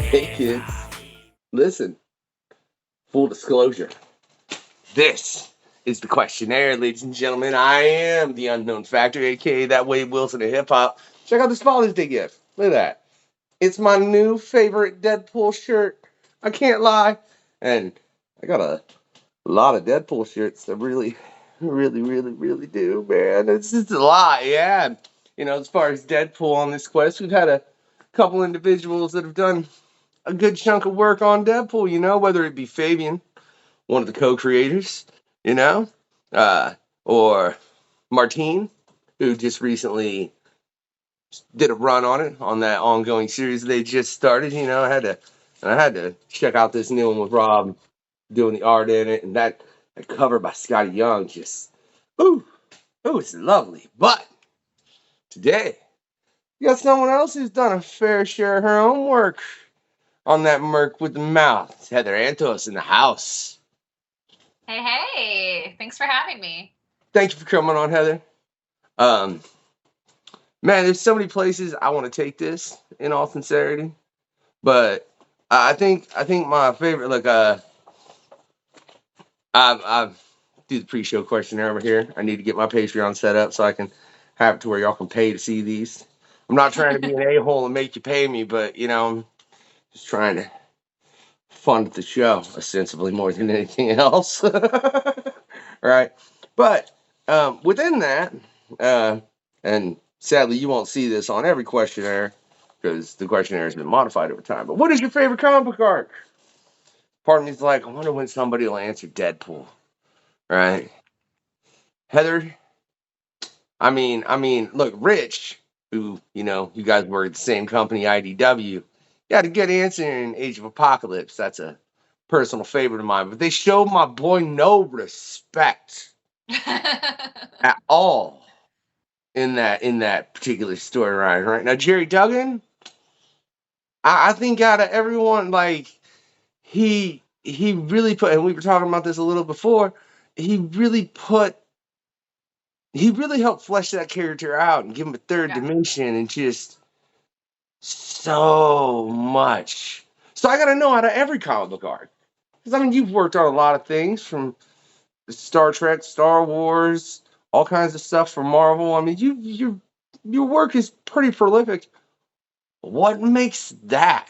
Hey kids, listen, full disclosure. This is the questionnaire, ladies and gentlemen. I am the unknown factor, aka that Wade Wilson of hip hop. Check out this Father's Day gift. Look at that. It's my new favorite Deadpool shirt. I can't lie. And I got a lot of Deadpool shirts that really do, man. It's just a lot, yeah. As far as Deadpool on this quest, we've had a couple individuals that have done a good chunk of work on Deadpool, whether it be Fabian, one of the co-creators, you know, uh, or Martine, who just recently did a run on it on that ongoing series they just started. I had to check out this new one with Rob doing the art in it, and that cover by Scotty Young just, ooh, it's lovely. But today, you got someone else who's done a fair share of her own work on that Merc with the mouth. It's Heather Antos in the house. Hey, thanks for having me. Thank you for coming on, Heather. Um, Man, there's so many places I want to take this in all sincerity, but I think my favorite, like, I do the pre-show questionnaire over here. I need to get my Patreon set up so I can have it to where y'all can pay to see these. I'm not trying to be an a-hole and make you pay me, but I'm just trying to fund the show ostensibly more than anything else. Right? But within that, and sadly, you won't see this on every questionnaire because the questionnaire has been modified over time. But what is your favorite comic book arc? Part of me's like, I wonder when somebody will answer Deadpool, right? Heather, look, Rich, who you guys were at the same company, IDW, got a good answer in Age of Apocalypse. That's a personal favorite of mine. But they showed my boy no respect at all in that particular storyline. Right now, Gerry Duggan, I think out of everyone, like he really put, and we were talking about this a little before. He really put he really helped flesh that character out and give him a third Yeah. dimension and just so much. So I got to know out of every comic book arc, because you've worked on a lot of things from Star Trek, Star Wars, all kinds of stuff from Marvel. Your work is pretty prolific. What makes that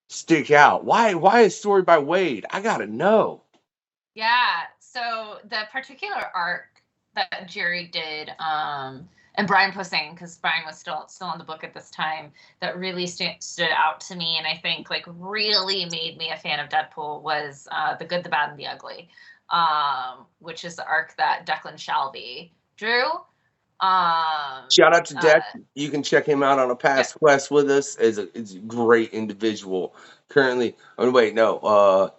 stick out? Why a story by Wade? I gotta know. Yeah. So the particular arc that Gerry did, and Brian Posehn, because Brian was still on the book at this time, that really stood out to me, and I think like really made me a fan of Deadpool was The Good, the Bad, and the Ugly, which is the arc that Declan Shalvey drew. Shout out to Deck. You can check him out on a past quest with us. It's a great individual. Currently, oh wait, no,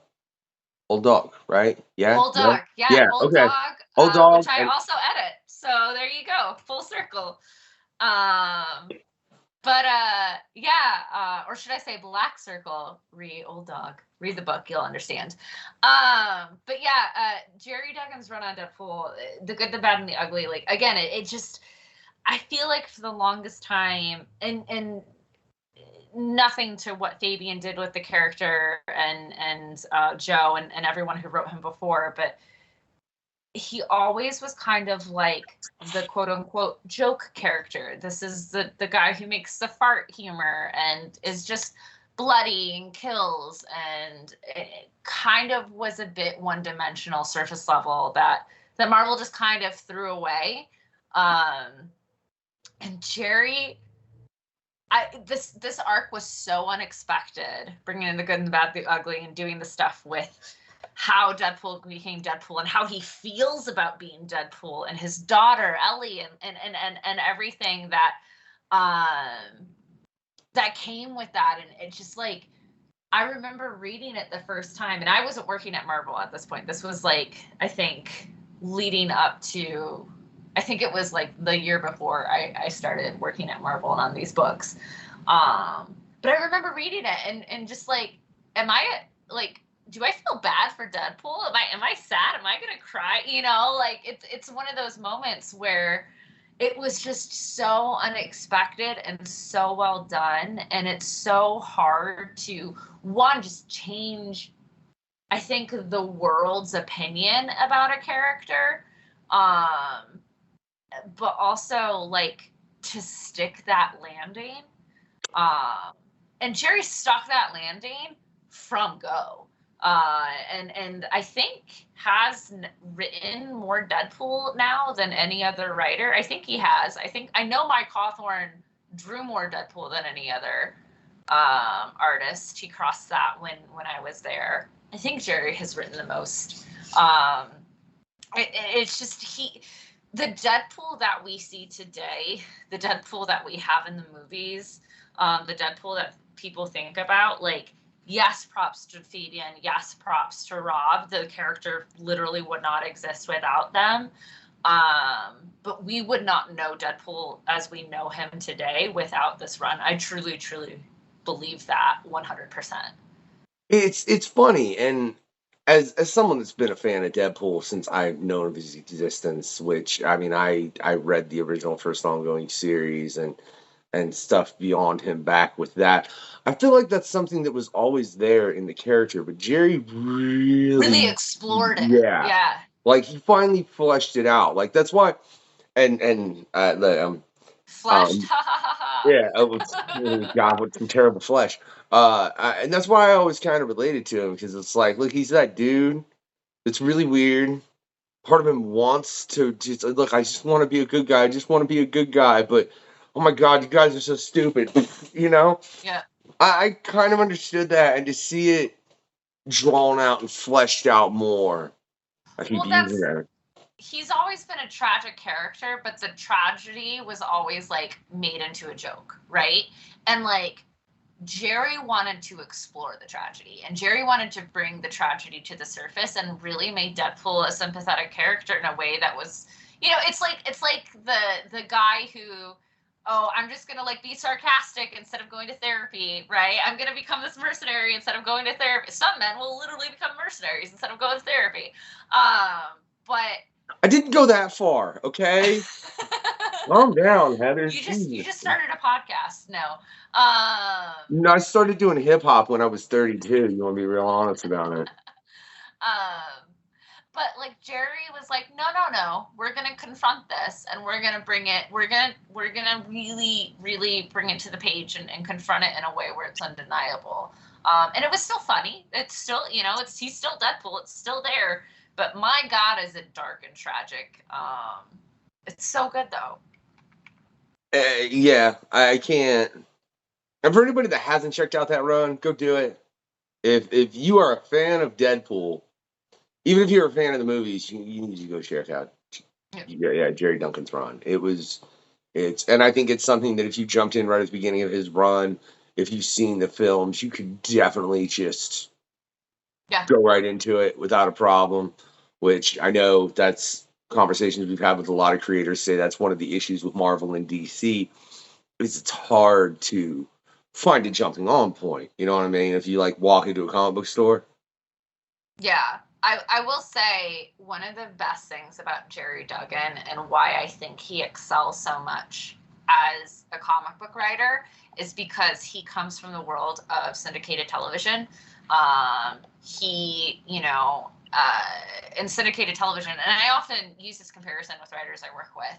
Old Dog, right? Yeah, Old no, Dog, yeah, yeah, Old okay, Dog, Old Dog, which I and also edit. So there you go, full circle. But yeah, or should I say Black Circle? Read Old Dog. Read the book, you'll understand. But yeah, Gerry Duggan's run on Deadpool, The Good, the Bad, and the Ugly. Like again, it just, I feel like for the longest time, and nothing to what Fabian did with the character and Joe and everyone who wrote him before, but he always was kind of like the quote unquote joke character. This is the guy who makes the fart humor and is just bloody and kills, and it kind of was a bit one dimensional, surface level that Marvel just kind of threw away. And Gerry, this arc was so unexpected, bringing in the good and the bad, the ugly, and doing the stuff with how Deadpool became Deadpool and how he feels about being Deadpool and his daughter Ellie and everything that that came with that. And it's just like, I remember reading it the first time, and I wasn't working at Marvel at this point. This was like, I think leading up to, I think it was like the year before I started working at Marvel on these books. But I remember reading it and just like, am I like, do I feel bad for Deadpool? Am I sad? Am I gonna cry? Like it's one of those moments where it was just so unexpected and so well done. And it's so hard to, one, just change, I think, the world's opinion about a character. But also, like, to stick that landing. And Gerry stuck that landing from go. And I think has written more Deadpool now than any other writer. I think he has. I know Mike Hawthorne drew more Deadpool than any other artist. He crossed that when I was there. I think Gerry has written the most. It's just the Deadpool that we see today, the Deadpool that we have in the movies, the Deadpool that people think about, like, yes, props to Fabian, yes, props to Rob. The character literally would not exist without them. But we would not know Deadpool as we know him today without this run. I truly, truly believe that 100%. It's funny, and as someone that's been a fan of Deadpool since I've known of his existence, which, I mean, I read the original first ongoing series and stuff beyond him back with that. I feel like that's something that was always there in the character, but Gerry really explored it. Yeah. Yeah. Like, he finally fleshed it out. Like, that's why, Fleshed. yeah, oh God, with some terrible flesh. And that's why I always kind of related to him, because it's like, look, he's that dude that's really weird. Part of him wants to just look. I just want to be a good guy. I just want to be a good guy, but oh my God, you guys are so stupid. You know? Yeah. I kind of understood that, and to see it drawn out and fleshed out more. I keep using that. He's always been a tragic character, but the tragedy was always, like, made into a joke, right? And, like, Gerry wanted to explore the tragedy, and Gerry wanted to bring the tragedy to the surface and really made Deadpool a sympathetic character in a way that was, you know, it's like the guy who, oh, I'm just gonna, like, be sarcastic instead of going to therapy, right? I'm gonna become this mercenary instead of going to therapy. Some men will literally become mercenaries instead of going to therapy. But I didn't go that far, okay? Calm down, Heather. You just started a podcast. No. No, I started doing hip hop when I was 32. You want to be real honest about it? But, like, Gerry was like, no, we're gonna confront this, and we're gonna bring it. We're gonna really, really bring it to the page and confront it in a way where it's undeniable. And it was still funny. It's still, you know, he's still Deadpool. It's still there. But my God, is it dark and tragic. It's so good, though. Yeah, I can't. And for anybody that hasn't checked out that run, go do it. If you are a fan of Deadpool, even if you're a fan of the movies, you need to go check out. Yeah, Gerry Duncan's run. And I think it's something that if you jumped in right at the beginning of his run, if you've seen the films, you could definitely just go right into it without a problem. Which I know that's conversations we've had with a lot of creators say that's one of the issues with Marvel and DC is it's hard to find a jumping on point. You know what I mean? If you, like, walk into a comic book store. Yeah. I will say one of the best things about Gerry Duggan and why I think he excels so much as a comic book writer is because he comes from the world of syndicated television. He, you know, in syndicated television, and I often use this comparison with writers I work with,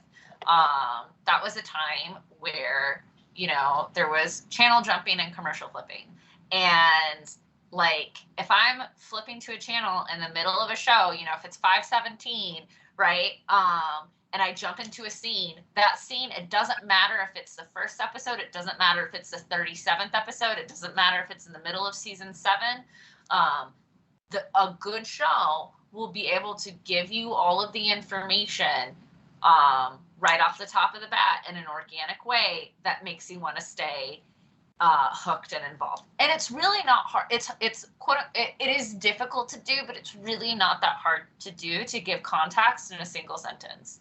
that was a time where, you know, there was channel jumping and commercial flipping. And, like, if I'm flipping to a channel in the middle of a show, you know, if it's 5:17, right, and I jump into a scene, that scene, it doesn't matter if it's the first episode, it doesn't matter if it's the 37th episode, it doesn't matter if it's in the middle of season 7, a good show will be able to give you all of the information right off the top of the bat in an organic way that makes you want to stay hooked and involved. And it's really not hard. It is difficult to do, but it's really not that hard to do, to give context in a single sentence.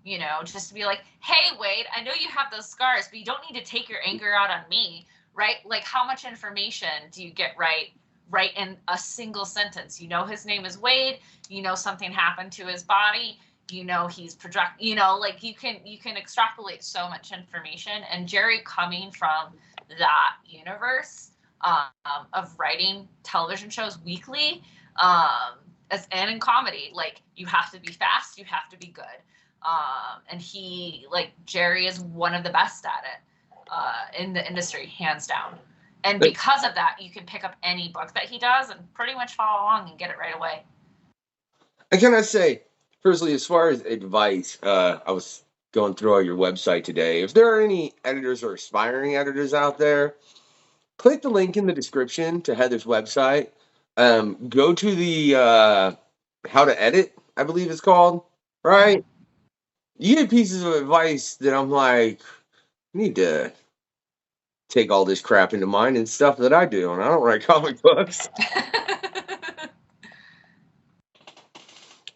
You know, just to be like, hey, Wade, I know you have those scars, but you don't need to take your anger out on me, right? Like, how much information do you get right in a single sentence? You know his name is Wade. You know something happened to his body. he's project, like you can extrapolate so much information. And Gerry, coming from that universe of writing television shows weekly, and in comedy, like you have to be fast, you have to be good. And Gerry is one of the best at it in the industry, hands down. And because of that, you can pick up any book that he does and pretty much follow along and get it right away. I cannot say, firstly, as far as advice, I was going through all your website today. If there are any editors or aspiring editors out there, click the link in the description to Heather's website. Go to the How to Edit, I believe it's called, right? You get pieces of advice that I'm like, I need to take all this crap into mind and stuff that I do, and I don't write comic books.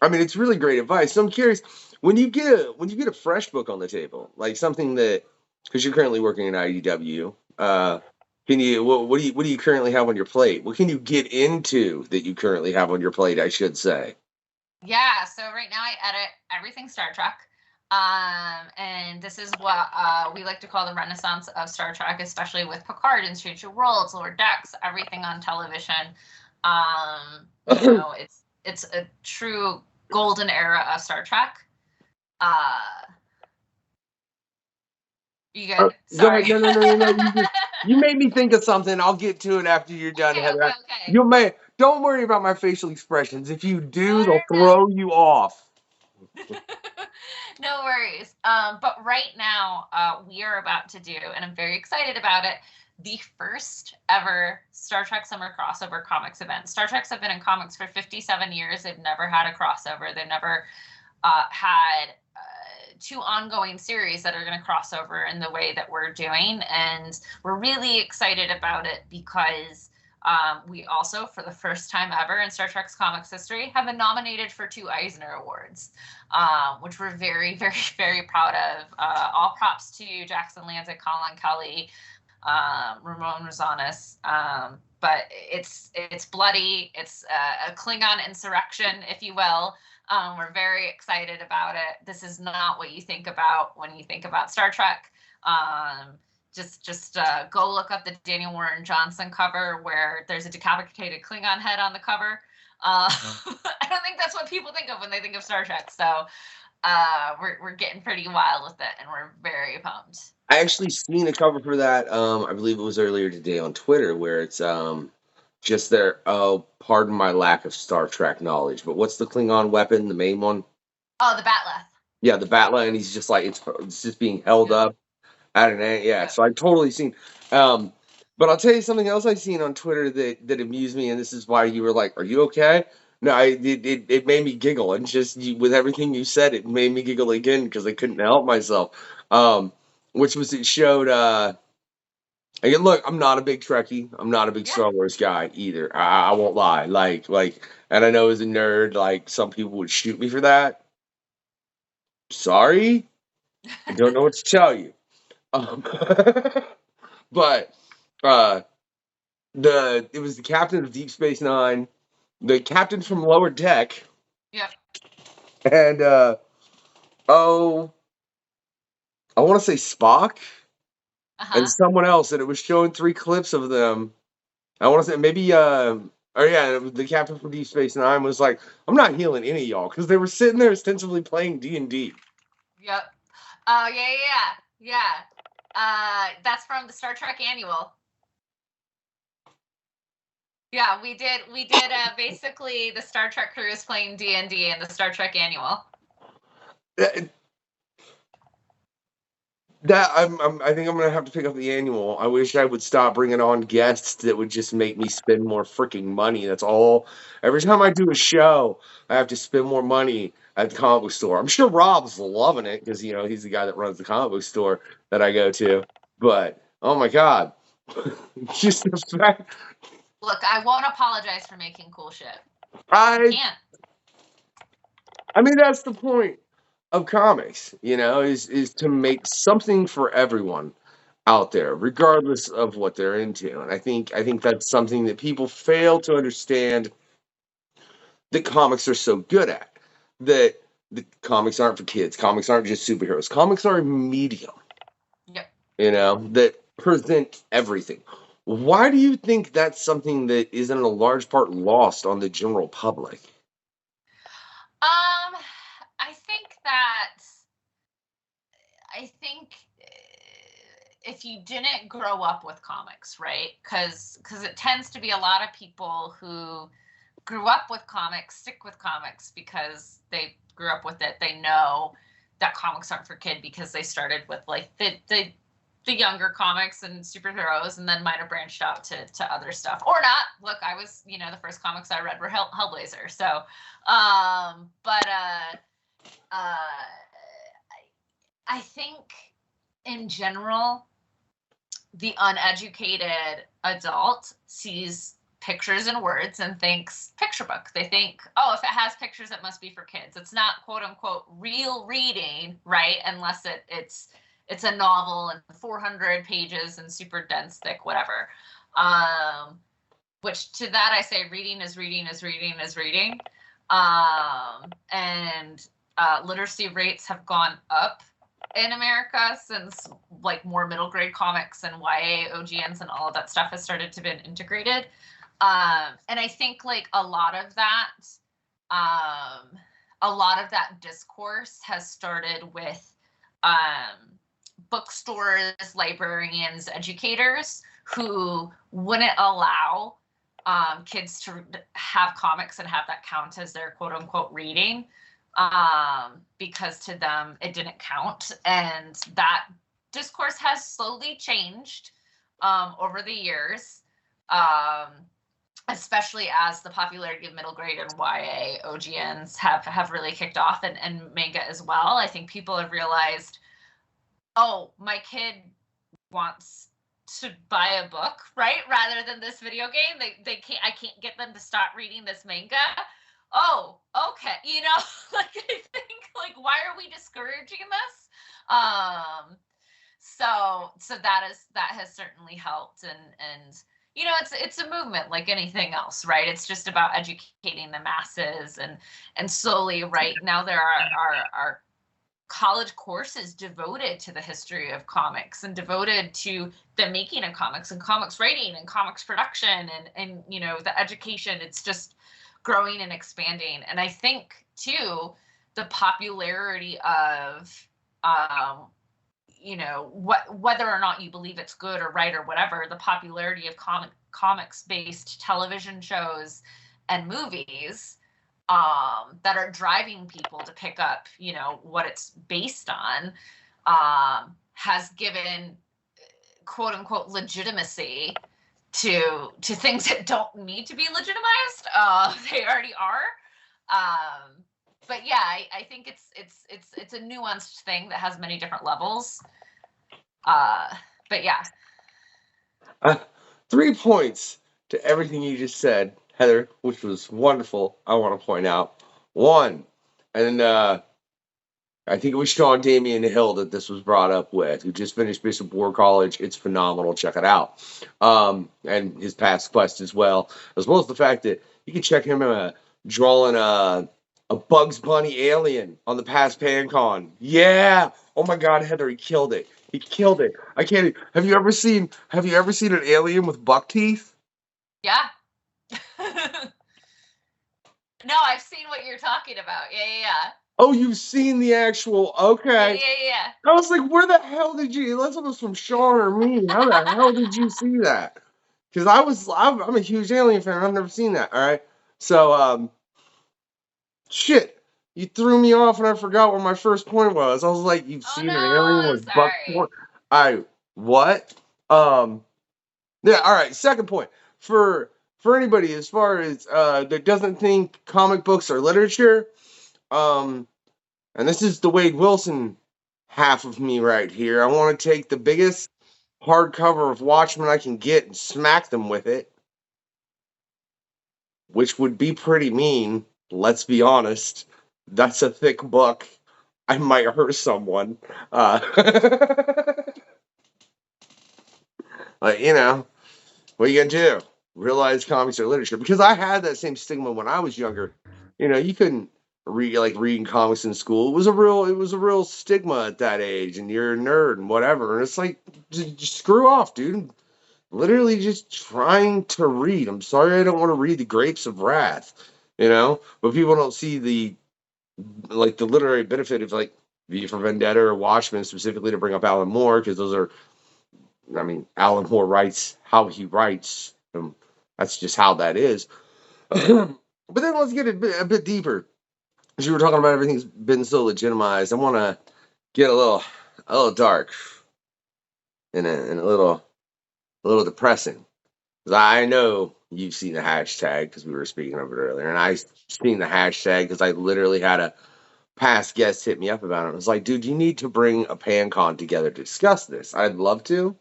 I mean, it's really great advice. So I'm curious, when you get a fresh book on the table, like something that, because you're currently working at IDW, what do you currently have on your plate? What can you get into that you currently have on your plate, I should say? Yeah, so right now I edit everything Star Trek. And this is what we like to call the renaissance of Star Trek, especially with Picard and Strange New Worlds, Lower Decks, everything on television. It's a true golden era of Star Trek. You good? Sorry. No. You made me think of something. I'll get to it after you're done, Heather. Okay. Don't worry about my facial expressions. If you do, they'll throw you off. No worries. But right now, we are about to do, and I'm very excited about it, the first ever Star Trek Summer Crossover Comics event. Star Treks have been in comics for 57 years. They've never had a crossover. They've never had two ongoing series that are going to cross over in the way that we're doing. And we're really excited about it because we also, for the first time ever in Star Trek's comics history, have been nominated for 2 Eisner Awards, which we're very, very, very proud of. All props to Jackson Lanzik, Colin Kelly, Ramon Rosanas. But it's bloody. It's a Klingon insurrection, if you will. We're very excited about it. This is not what you think about when you think about Star Trek. Just go look up the Daniel Warren Johnson cover where there's a decapitated Klingon head on the cover. I don't think that's what people think of when they think of Star Trek. So we're getting pretty wild with it, and we're very pumped. I actually seen a cover for that. I believe it was earlier today on Twitter, where it's just there. Oh, pardon my lack of Star Trek knowledge, but what's the Klingon weapon, the main one? Oh, the Batleth. Yeah, the Batleth, and he's just like it's just being held up at an end. Yeah, so I totally seen. But I'll tell you something else I seen on Twitter that amused me, and this is why you were like, "Are you okay?" No, it made me giggle, and just with everything you said, it made me giggle again because I couldn't help myself. Which was it showed. Again, look, I'm not a big Trekkie. I'm not a big Star Wars guy either. I won't lie. And I know as a nerd, like some people would shoot me for that. Sorry, I don't know what to tell you. But it was the captain of Deep Space Nine, the captain from Lower Deck. Yep. And I want to say Spock and someone else, and it was showing 3 clips of them. I want to say maybe the captain from Deep Space Nine was like, "I'm not healing any of y'all," because they were sitting there ostensibly playing D&D. Yep. Oh yeah. That's from the Star Trek Annual. Yeah, we did basically the Star Trek crew is playing D&D in the Star Trek Annual. I think I'm gonna have to pick up the Annual. I wish I would stop bringing on guests that would just make me spend more freaking money. That's all. Every time I do a show, I have to spend more money at the comic book store. I'm sure Rob's loving it because he's the guy that runs the comic book store that I go to. But oh my god, just the fact. Look, I won't apologize for making cool shit. I can't. I mean, that's the point of comics, is to make something for everyone out there, regardless of what they're into. And I think that's something that people fail to understand that comics are so good at. That that comics aren't for kids. Comics aren't just superheroes. Comics are a medium. Yep. That present everything. Why do you think that's something that isn't a large part lost on the general public? I think that I think if you didn't grow up with comics, right? Because it tends to be a lot of people who grew up with comics stick with comics because they grew up with it. They know that comics aren't for kid because they started with like the younger comics and superheroes, and then might have branched out to other stuff or not. Look, I was, the first comics I read were Hellblazer. So, but I think in general, the uneducated adult sees pictures and words and thinks picture book. They think, oh, if it has pictures, it must be for kids. It's not quote unquote real reading, right? Unless it's a novel and 400 pages and super dense, thick, whatever. Which to that I say, reading is reading is reading is reading. And literacy rates have gone up in America since like more middle grade comics and YA, OGNs and all of that stuff has started to be integrated. And I think like a lot of that discourse has started with bookstores, librarians, educators who wouldn't allow kids to have comics and have that count as their quote unquote reading, because to them it didn't count. And that discourse has slowly changed over the years, especially as the popularity of middle grade and YA OGNs have really kicked off, and manga as well. I think people have realized, oh, my kid wants to buy a book, right? Rather than this video game. I can't get them to stop reading this manga. Oh, okay. Like I think like, why are we discouraging this? So that has certainly helped, and it's a movement like anything else, right? It's just about educating the masses, and slowly right now there are college courses devoted to the history of comics and devoted to the making of comics and comics writing and comics production and the education. It's just growing and expanding. And I think too, the popularity of whether or not you believe it's good or right or whatever, the popularity of comics based television shows and movies that are driving people to pick up, what it's based on, has given quote unquote legitimacy to things that don't need to be legitimized. They already are. But yeah, I think it's a nuanced thing that has many different levels. But yeah. 3 points to everything you just said, Heather, which was wonderful. I want to point out one, and I think it was Sean Damian Hill that this was brought up with, who just finished Bishop War College. It's phenomenal. Check it out. And his past quest as well as the fact that you can check him drawing a Bugs Bunny alien on the past PanCon. Yeah. Oh my God, Heather, he killed it. He killed it. I can't. Have you ever seen an alien with buck teeth? Yeah. No, I've seen what you're talking about. Yeah. Oh, you've seen the actual? Okay. Yeah. I was like, where the hell did you? Unless it was from Sean or me. How the hell did you see that? Because I'm a huge Alien fan. I've never seen that. All right. So, shit. You threw me off, and I forgot what my first point was. I was like, you've seen an alien with buck. What? Yeah. All right. Second point for anybody as far as that doesn't think comic books are literature. And this is the Wade Wilson half of me right here. I want to take the biggest hardcover of Watchmen I can get and smack them with it, which would be pretty mean. Let's be honest. That's a thick book. I might hurt someone. But, what are you gonna do? Realize comics are literature, because I had that same stigma when I was younger. You couldn't reading comics in school. It was a real stigma at that age, and you're a nerd and whatever. And it's like, just screw off, dude. Literally just trying to read. I'm sorry, I don't want to read the Grapes of Wrath, but people don't see the literary benefit of V for Vendetta or Watchmen, specifically to bring up Alan Moore, because those are, I mean, Alan Moore writes how he writes. That's just how that is. But then let's get a bit deeper. As you were talking about everything's been so legitimized, I want to get a little dark and a little depressing. Because I know you've seen the hashtag because we were speaking of it earlier, and I've seen the hashtag because I literally had a past guest hit me up about it. I was like, dude, you need to bring a PanCon together to discuss this. I'd love to.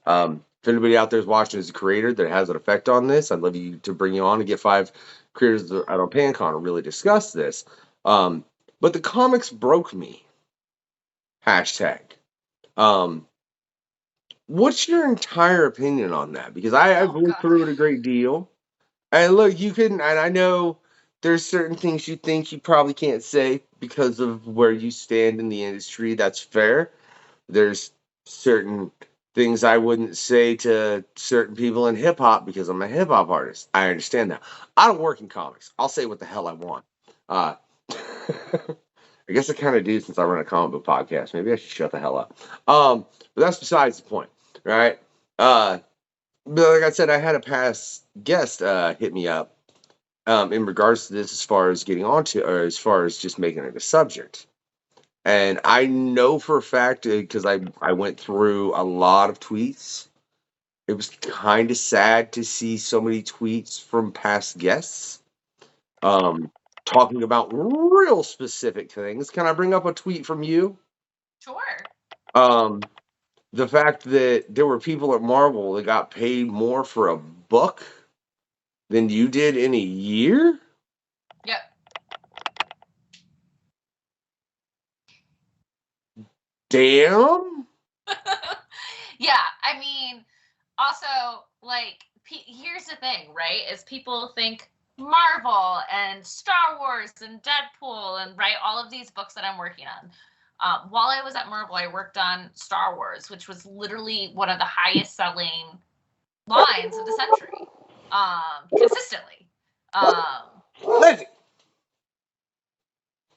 If anybody out there is watching as a creator that has an effect on this, I'd love you to bring you on and get 5 creators out on PanCon and really discuss this. But the comics broke me. Hashtag. What's your entire opinion on that? Because I've went through it a great deal. And look, and I know there's certain things you think you probably can't say because of where you stand in the industry. That's fair. There's certain things I wouldn't say to certain people in hip hop because I'm a hip hop artist. I understand that. I don't work in comics. I'll say what the hell I want. I guess I kind of do since I run a comic book podcast. Maybe I should shut the hell up. But that's besides the point, right? But like I said, I had a past guest hit me up in regards to this, as far as getting onto, or as far as just making it a subject. And I know for a fact, because I went through a lot of tweets, it was kind of sad to see so many tweets from past guests talking about real specific things. Can I bring up a tweet from you? Sure. The fact that there were people at Marvel that got paid more for a book than you did in a year? Yep. Damn. Yeah, I mean, also, here's the thing, right? Is people think Marvel and Star Wars and Deadpool and, right, all of these books that I'm working on. While I was at Marvel, I worked on Star Wars, which was literally one of the highest selling lines of the century, consistently. Listen.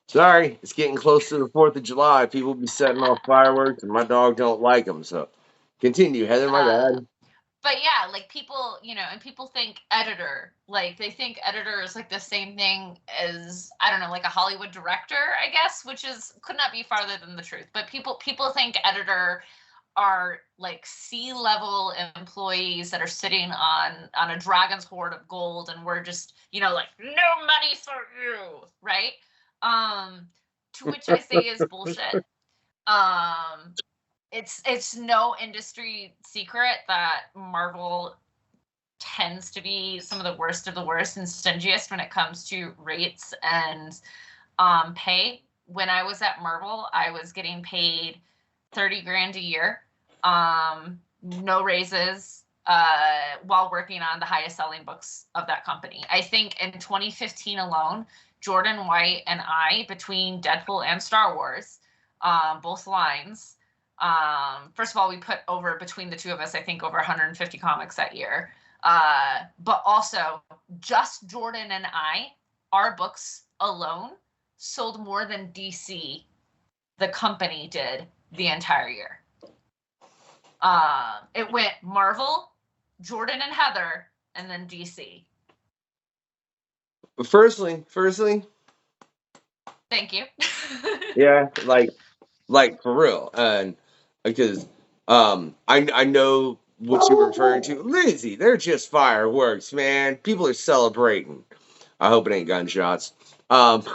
Sorry, it's getting close to the 4th of July. People be setting off fireworks, and my dog don't like them. So, continue, Heather. My bad. But yeah, people, and people think editor, they think editor is the same thing as, I don't know, a Hollywood director, I guess, which could not be farther than the truth. But people think editor are C-level employees that are sitting on a dragon's hoard of gold, and we're just, no money for you, right? To which I say is bullshit. It's no industry secret that Marvel tends to be some of the worst and stingiest when it comes to rates and pay. When I was at Marvel, I was getting paid $30,000 a year, no raises, while working on the highest selling books of that company. I think in 2015 alone, Jordan White and I, between Deadpool and Star Wars, both lines, first of all, we put over, between the two of us, I think over 150 comics that year. But also, just Jordan and I, our books alone sold more than DC, the company, did the entire year. It went Marvel, Jordan and Heather, and then DC. Firstly, thank you. Yeah, for real, and because I know what you're referring to, Lizzie. They're just fireworks, man. People are celebrating. I hope it ain't gunshots. That's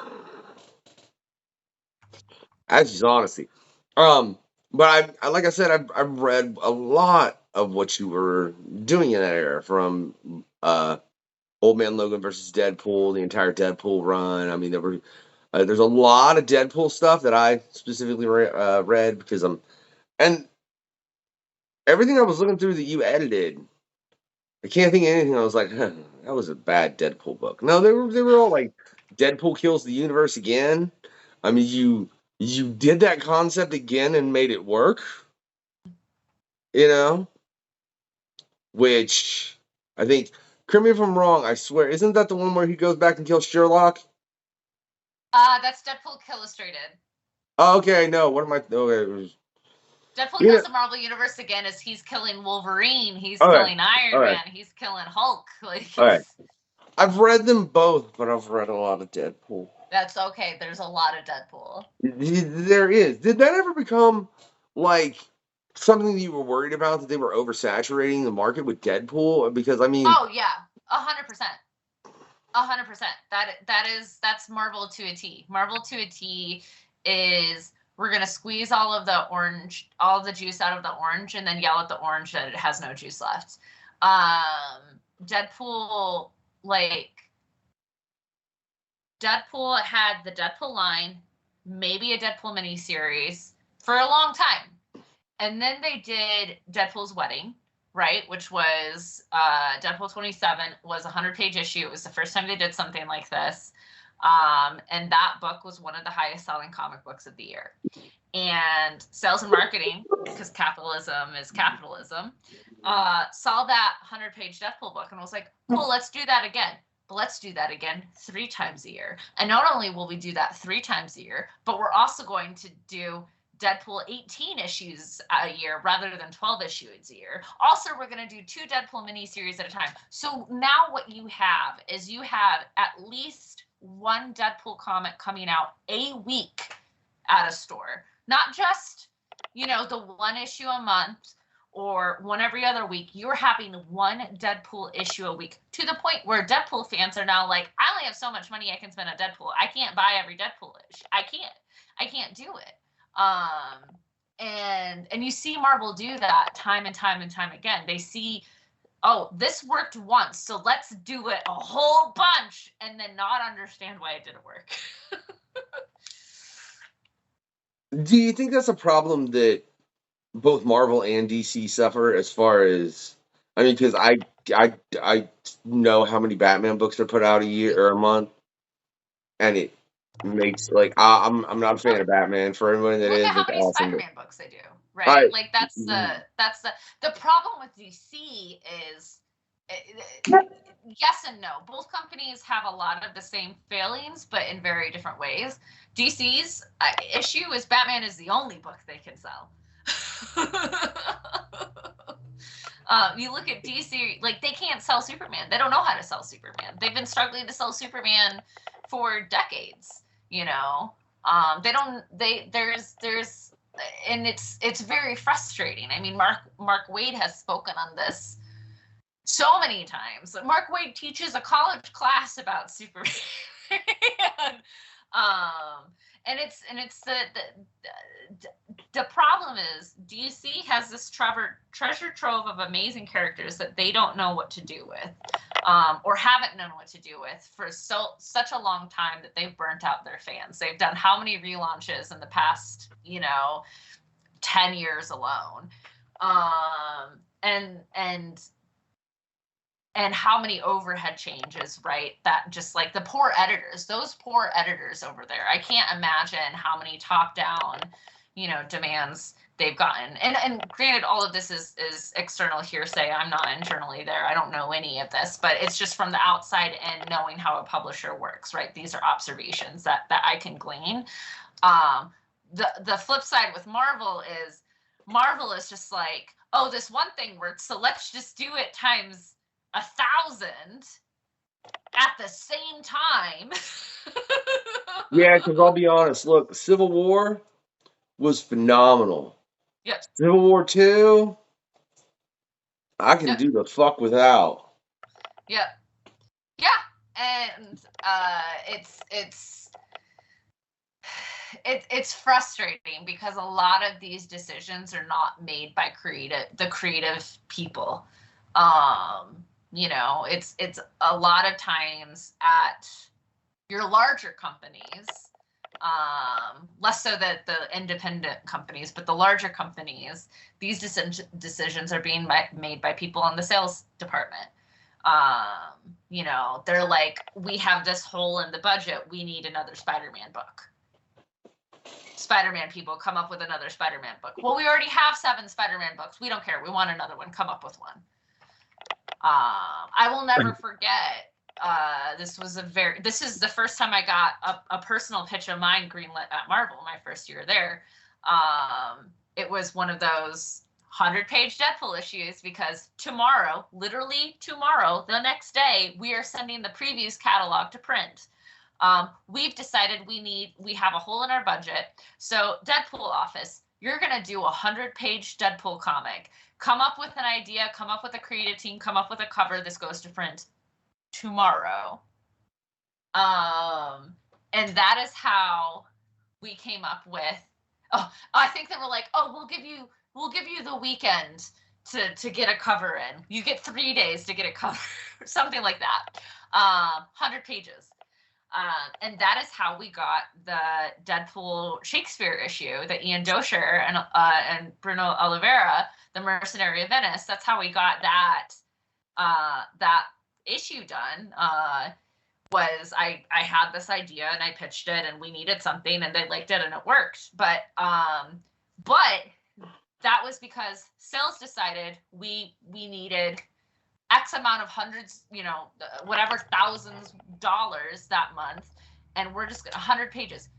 just honesty. But like I said, I've read a lot of what you were doing in that era, from Old Man Logan versus Deadpool, the entire Deadpool run. I mean, there's a lot of Deadpool stuff that I specifically read because and everything I was looking through that you edited, I can't think of anything I was like, huh, that was a bad Deadpool book. No, they were all Deadpool kills the universe again. I mean, you did that concept again and made it work. You know, which I think. Correct me if I'm wrong. I swear, isn't that the one where he goes back and kills Sherlock? That's Deadpool Illustrated. Oh, okay, no. What am I? Okay, Deadpool you know, kills the Marvel Universe again as he's killing Wolverine, he's okay, killing Iron all right, Man, he's killing Hulk. Like, all right. I've read them both, but I've read a lot of Deadpool. that's okay. There's a lot of Deadpool. There is. Did that ever become like something that you were worried about that they were oversaturating the market with Deadpool? Because I mean, Oh yeah, 100%. 100%. That's Marvel to a T. Marvel to a T is we're gonna squeeze all of the juice out of the orange, and then yell at the orange that it has no juice left. Deadpool, like Deadpool had the Deadpool line, maybe a Deadpool miniseries for a long time. And then they did Deadpool's Wedding, right? Which was Deadpool 27 was a 100-page issue. It was the first time they did something like this. And that book was one of the highest selling comic books of the year. And sales and marketing, because capitalism is capitalism, saw that 100-page Deadpool book and was like, cool, let's do that again. But let's do that again 3 times a year. And not only will we do that 3 times a year, but we're also going to do Deadpool 18 issues a year rather than 12 issues a year. Also, we're going to do 2 Deadpool miniseries at a time. So now what you have is you have at least 1 Deadpool comic coming out a week at a store. Not just, the 1 issue a month or 1 every other week. You're having 1 Deadpool issue a week, to the point where Deadpool fans are now like, I only have so much money I can spend on Deadpool. I can't buy every Deadpool issue. I can't do it. And you see Marvel do that time and time and time again. They see, oh, this worked once, so let's do it a whole bunch, and then not understand why it didn't work. do you think that's a problem that both Marvel and DC suffer as far as? I mean, because I know how many Batman books are put out a year or a month, and it makes like I'm not a fan of Batman. For everyone that Look is, at how it's many awesome. Spider-Man books they do, right? I Like that's the problem with DC is yes and no. Both companies have a lot of the same failings, but in very different ways. DC's issue is Batman is the only book they can sell. You look at DC, like they can't sell Superman. They don't know how to sell Superman. They've been struggling to sell Superman for decades. They don't. There's and it's very frustrating. I mean, Mark Waid has spoken on this so many times. Mark Waid teaches a college class about Superman. And it's the problem is DC has this treasure trove of amazing characters that they don't know what to do with, or haven't known what to do with for such a long time that they've burnt out their fans. They've done how many relaunches in the past, 10 years alone, and how many overhead changes, right? That just like those poor editors over there. I can't imagine how many top-down, demands they've gotten. And granted, all of this is external hearsay. I'm not internally there. I don't know any of this, but it's just from the outside and knowing how a publisher works, right? These are observations that I can glean. The flip side with Marvel is just like, oh, this one thing works, so let's just do it times 1,000 at the same time. Yeah, because I'll be honest. Look, Civil War was phenomenal. Yep. Civil War 2, I can do the fuck without. Yep. Yeah, and it's frustrating because a lot of these decisions are not made by the creative people. It's a lot of times at your larger companies, less so that the independent companies, but the larger companies, these decisions are being made by people in the sales department. You know, they're like, we have this hole in the budget. We need another Spider-Man book. Spider-Man people, come up with another Spider-Man book. Well, we already have 7 Spider-Man books. We don't care. We want another one. Come up with one. I will never forget. This is the first time I got a personal pitch of mine greenlit at Marvel, my first year there. It was one of those 100-page Deadpool issues, because tomorrow, literally tomorrow, the next day, we are sending the previews catalog to print. We've decided we have a hole in our budget. So Deadpool office, you're going to do a 100-page Deadpool comic. Come up with an idea, come up with a creative team, come up with a cover. This goes to print tomorrow. And that is how we came up with, I think they were like, we'll give you the weekend to get a cover in. You get 3 days to get a cover, something like that. 100 pages. And that is how we got the Deadpool Shakespeare issue that Ian Dosher and Bruno Oliveira, the Mercenary of Venice. That's how we got that issue done. Was I had this idea and I pitched it and we needed something and they liked it and it worked. But that was because sales decided we needed X amount of hundreds, whatever thousands dollars that month, and we're just 100 pages.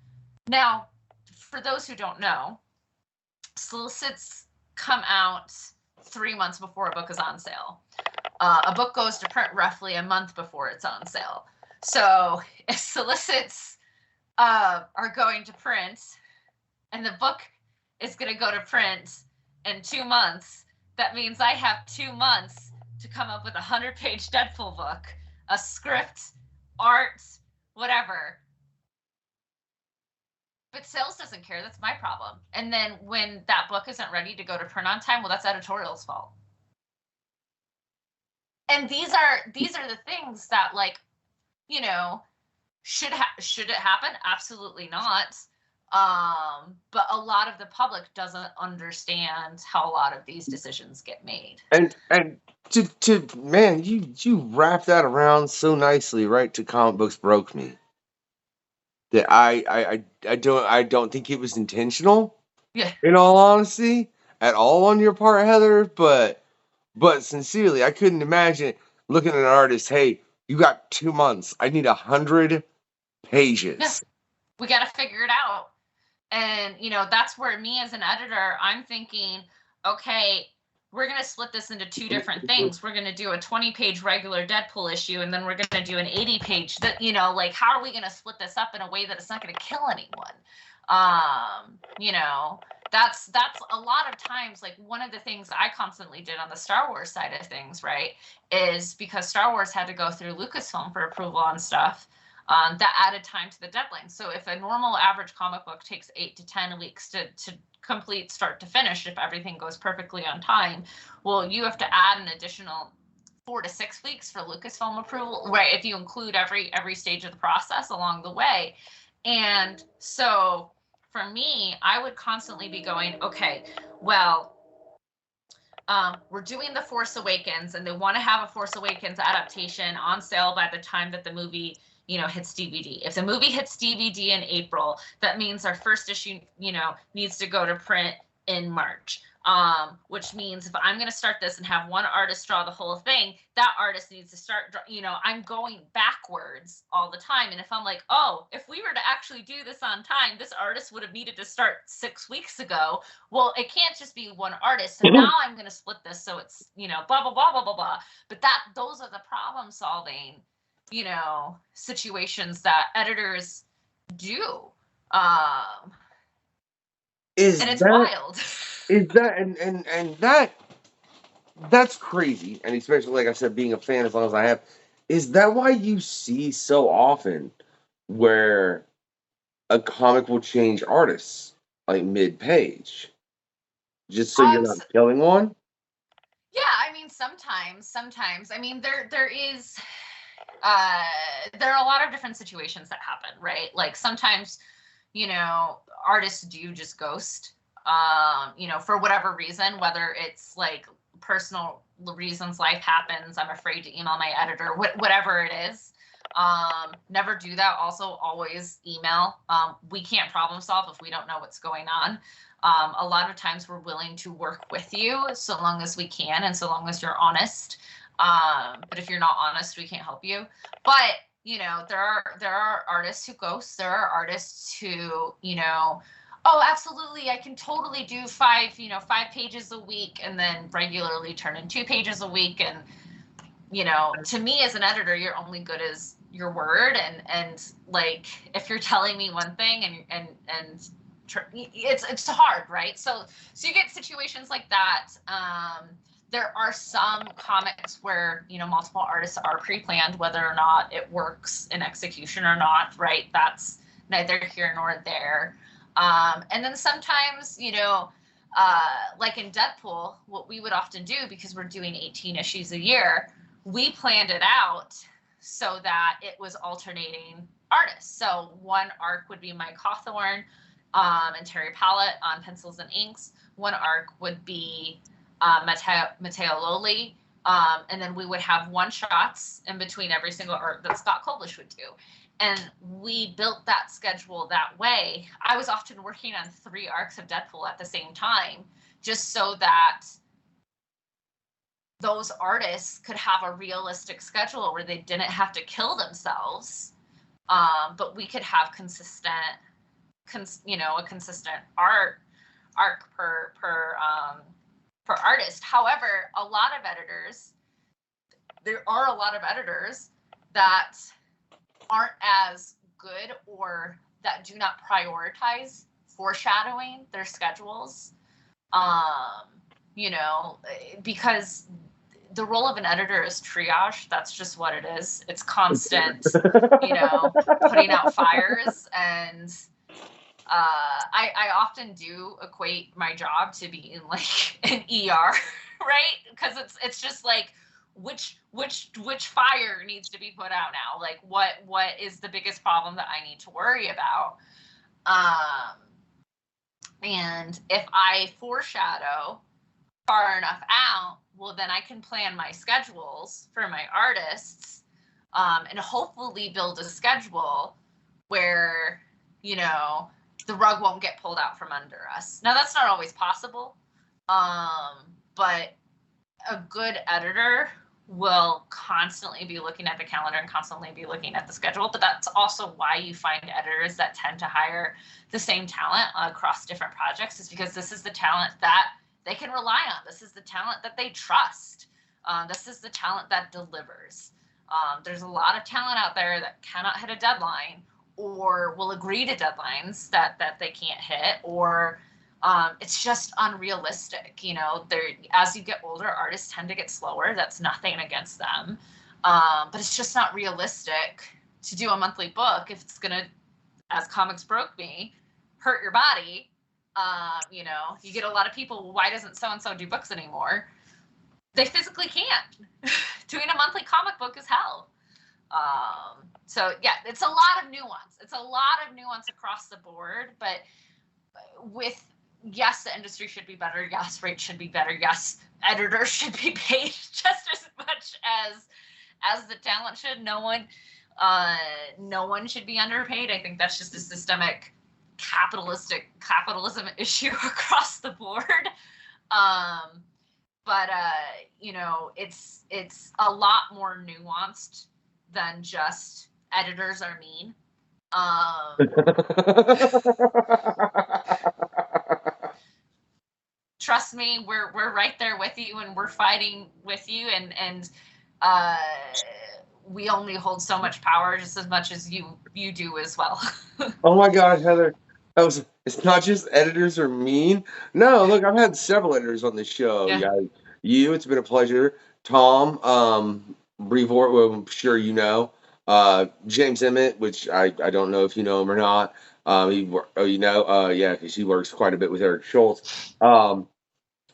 Now, for those who don't know, solicits come out 3 months before a book is on sale. A book goes to print roughly a month before it's on sale. So if solicits are going to print and the book is going to go to print in 2 months, that means I have 2 months to come up with a 100-page Deadpool book, a script, art, whatever. But sales doesn't care. That's my problem. And then when that book isn't ready to go to print on time, well, that's editorial's fault. And these are the things that, like, should it happen? Absolutely not. But a lot of the public doesn't understand how a lot of these decisions get made. And man, you wrap that around so nicely, right? To comic books broke me. That I don't think it was intentional. Yeah. In all honesty, at all on your part, Heather. But sincerely, I couldn't imagine looking at an artist. Hey, you got 2 months. I need 100 pages. Yeah. We got to figure it out. And, that's where me as an editor, I'm thinking, okay, we're going to split this into 2 different things. We're going to do a 20-page regular Deadpool issue, and then we're going to do an 80-page, how are we going to split this up in a way that it's not going to kill anyone? That's a lot of times, like, one of the things I constantly did on the Star Wars side of things, right, is because Star Wars had to go through Lucasfilm for approval on stuff. That added time to the deadline. So if a normal average comic book takes 8 to 10 weeks to complete start to finish, if everything goes perfectly on time, well, you have to add an additional 4 to 6 weeks for Lucasfilm approval, right? If you include every stage of the process along the way. And so for me, I would constantly be going, okay, well, we're doing The Force Awakens, and they want to have a Force Awakens adaptation on sale by the time that the movie hits DVD. If the movie hits DVD in April, that means our first issue, needs to go to print in March. Which means if I'm going to start this and have one artist draw the whole thing, that artist needs to start, I'm going backwards all the time. And if I'm like, if we were to actually do this on time, this artist would have needed to start 6 weeks ago. Well, it can't just be one artist. So now I'm going to split this. So it's, blah, blah, blah, blah, blah, blah. But those are the problem solving situations that editors do. And it's wild. Is that and that's crazy. And especially, like I said, being a fan as long as I have, is that why you see so often where a comic will change artists like mid-page? Just so you're not killing one? Yeah, I mean sometimes. I mean there is there are a lot of different situations that happen, right? Like sometimes, artists do just ghost, for whatever reason, whether it's like personal reasons, life happens, I'm afraid to email my editor, whatever it is. Never do that. Also, always email. We can't problem solve if we don't know what's going on. A lot of times we're willing to work with you so long as we can and so long as you're honest. But if you're not honest, we can't help you. But, you know, there are artists who ghost. There are artists who, you know, oh, absolutely, I can totally do 5 pages a week and then regularly turn in 2 pages a week. And, you know, to me as an editor, you're only good as your word. And like, if you're telling me one thing and it's hard, right? So you get situations like that. There are some comics where, you know, multiple artists are pre-planned, whether or not it works in execution or not, right? That's neither here nor there. And then sometimes, you know, like in Deadpool, what we would often do, because we're doing 18 issues a year, we planned it out so that it was alternating artists. So one arc would be Mike Hawthorne and Terry Pallett on pencils and inks. One arc would be Matteo Loli. And then we would have one-shots in between every single arc that Scott Koblish would do. And we built that schedule that way. I was often working on 3 arcs of Deadpool at the same time, just so that those artists could have a realistic schedule where they didn't have to kill themselves, but we could have a consistent arc per artist. However, there are a lot of editors that aren't as good or that do not prioritize foreshadowing their schedules, you know, because the role of an editor is triage. That's just what it is. It's constant, you know, putting out fires. And I often do equate my job to being like an ER, right? Because it's just like, which fire needs to be put out now? Like, what is the biggest problem that I need to worry about? And if I foreshadow far enough out, well, then I can plan my schedules for my artists, and hopefully build a schedule where, you know, the rug won't get pulled out from under us. Now, that's not always possible, but a good editor will constantly be looking at the calendar and constantly be looking at the schedule. But that's also why you find editors that tend to hire the same talent across different projects, is because this is the talent that they can rely on. This is the talent that they trust. This is the talent that delivers. There's a lot of talent out there that cannot hit a deadline, or will agree to deadlines that they can't hit, or it's just unrealistic. You know, as you get older, artists tend to get slower. That's nothing against them. But it's just not realistic to do a monthly book if it's going to, as Comics Broke Me, hurt your body. You know, you get a lot of people, well, why doesn't so-and-so do books anymore? They physically can't. Doing a monthly comic book is hell. So yeah, it's a lot of nuance. It's a lot of nuance across the board, but with, yes, the industry should be better. Yes, rates should be better. Yes, editors should be paid just as much as the talent should. No one should be underpaid. I think that's just a systemic capitalism issue across the board. But you know, it's a lot more nuanced than just editors are mean. Trust me, we're right there with you, and we're fighting with you, and we only hold so much power, just as much as you do as well. Oh my God, Heather. It's not just editors are mean. No, look, I've had several editors on this show. Yeah. It's been a pleasure. Tom, Brevoort, well, I'm sure you know. James Emmett, which I don't know if you know him or not. Because he works quite a bit with Eric Schultz. I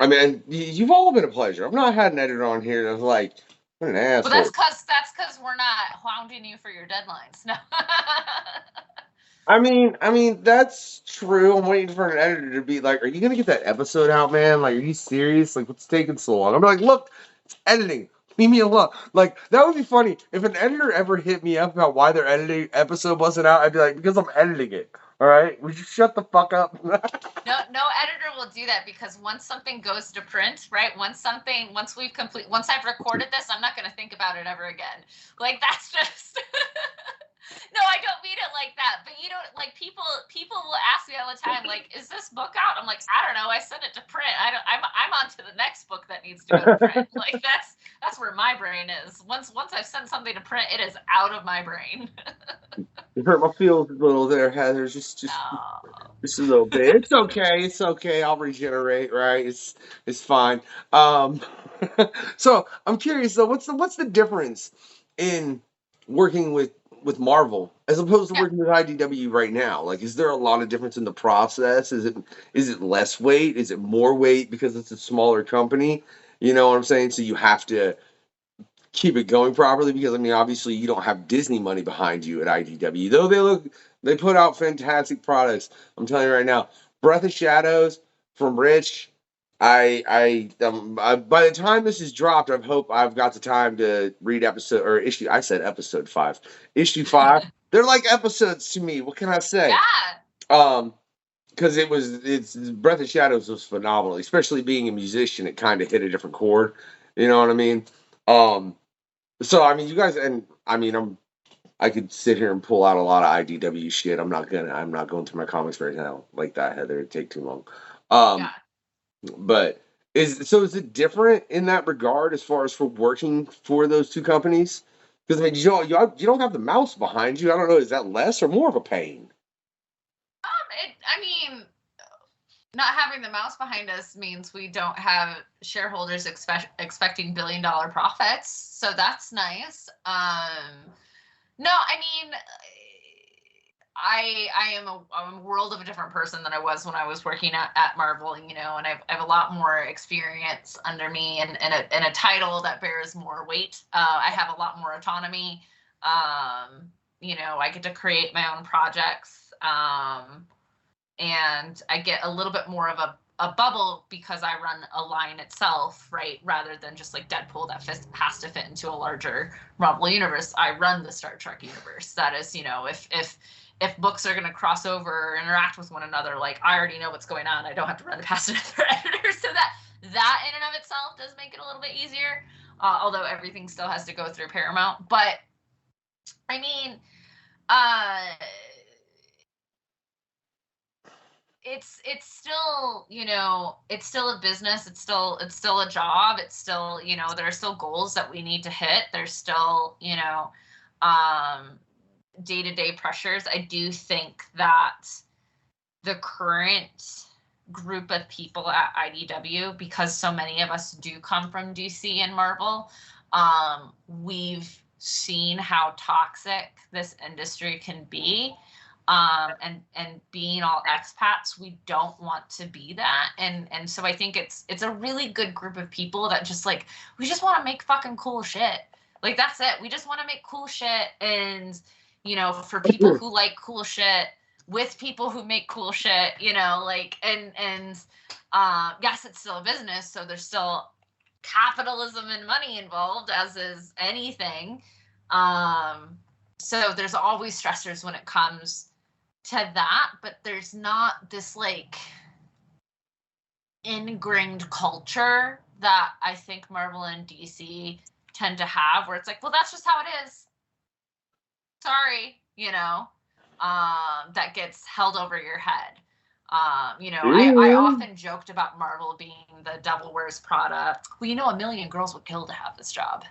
mean, you've all been a pleasure. I've not had an editor on here that was like, what an asshole. Well, that's because we're not hounding you for your deadlines. No. I mean that's true. I'm waiting for an editor to be like, "Are you gonna get that episode out, man? Like, are you serious? Like, what's taking so long?" I'm like, "Look, it's editing. Leave me alone." Like, that would be funny if an editor ever hit me up about why their editing episode wasn't out. I'd be like, "Because I'm editing it. All right, would you shut the fuck up?" No editor will do that, because once something goes to print, right? Once I've recorded this, I'm not going to think about it ever again. Like, that's just. No, I don't mean it like that. But you know, like, people will ask me all the time, like, "Is this book out?" I'm like, "I don't know. I sent it to print. I'm on to the next book that needs to go to print." Like, that's where my brain is. Once I've sent something to print, it is out of my brain. You hurt my feelings a little there, Heather. Oh. Just a little bit. It's okay. It's okay. I'll regenerate. Right. It's fine. Um, so I'm curious though. What's the difference in working with Marvel as opposed to Yeah. working with IDW right now? Like, is there a lot of difference in the process? Is it less weight? Is it more weight because it's a smaller company? You know what I'm saying? So you have to keep it going properly because I mean obviously you don't have Disney money behind you at IDW though they put out fantastic products. I'm telling you right now, Breath of Shadows from Rich. By the time this is dropped, I hope I've got the time to read episode or issue. I said episode 5, issue 5. They're like episodes to me. What can I say? Yeah. Um, because it's Breath of Shadows was phenomenal, especially being a musician. It kind of hit a different chord. You know what I mean? Um, so I mean, you guys, and I mean, I could sit here and pull out a lot of IDW shit. I'm not going through my comics right now like that, Heather. It'd take too long. Yeah. Um, but is it different in that regard as far as for working for those two companies? Because I mean, you don't have the mouse behind you. I don't know. Is that less or more of a pain? I mean, not having the mouse behind us means we don't have shareholders expecting billion-dollar profits, so that's nice. No, I mean, I'm a world of a different person than I was when I was working at Marvel, you know, and I have a lot more experience under me, and a title that bears more weight. I have a lot more autonomy. You know, I get to create my own projects. And I get a little bit more of a bubble because I run a line itself, right? Rather than just like Deadpool that has to fit into a larger Marvel universe. I run the Star Trek universe. That is, you know, if books are going to cross over or interact with one another, like, I already know what's going on. I don't have to run it past another editor. So that in and of itself does make it a little bit easier. Although everything still has to go through Paramount. But I mean, it's still, you know, it's still a business, it's still a job, it's still, you know, there are still goals that we need to hit, there's still, you know, day-to-day pressures. I do think that the current group of people at IDW, because so many of us do come from DC and Marvel, we've seen how toxic this industry can be. And being all expats, we don't want to be that. And so I think it's a really good group of people that just like, we just want to make fucking cool shit. Like, that's it. We just want to make cool shit. And, you know, for people who like cool shit with people who make cool shit, you know, like, and yes, it's still a business. So there's still capitalism and money involved, as is anything. So there's always stressors when it comes to that, but there's not this like ingrained culture that I think Marvel and DC tend to have, where it's like, well, that's just how it is. Sorry, you know, that gets held over your head. You know, I often joked about Marvel being the Devil Wears Prada. Well, you know, a million girls would kill to have this job,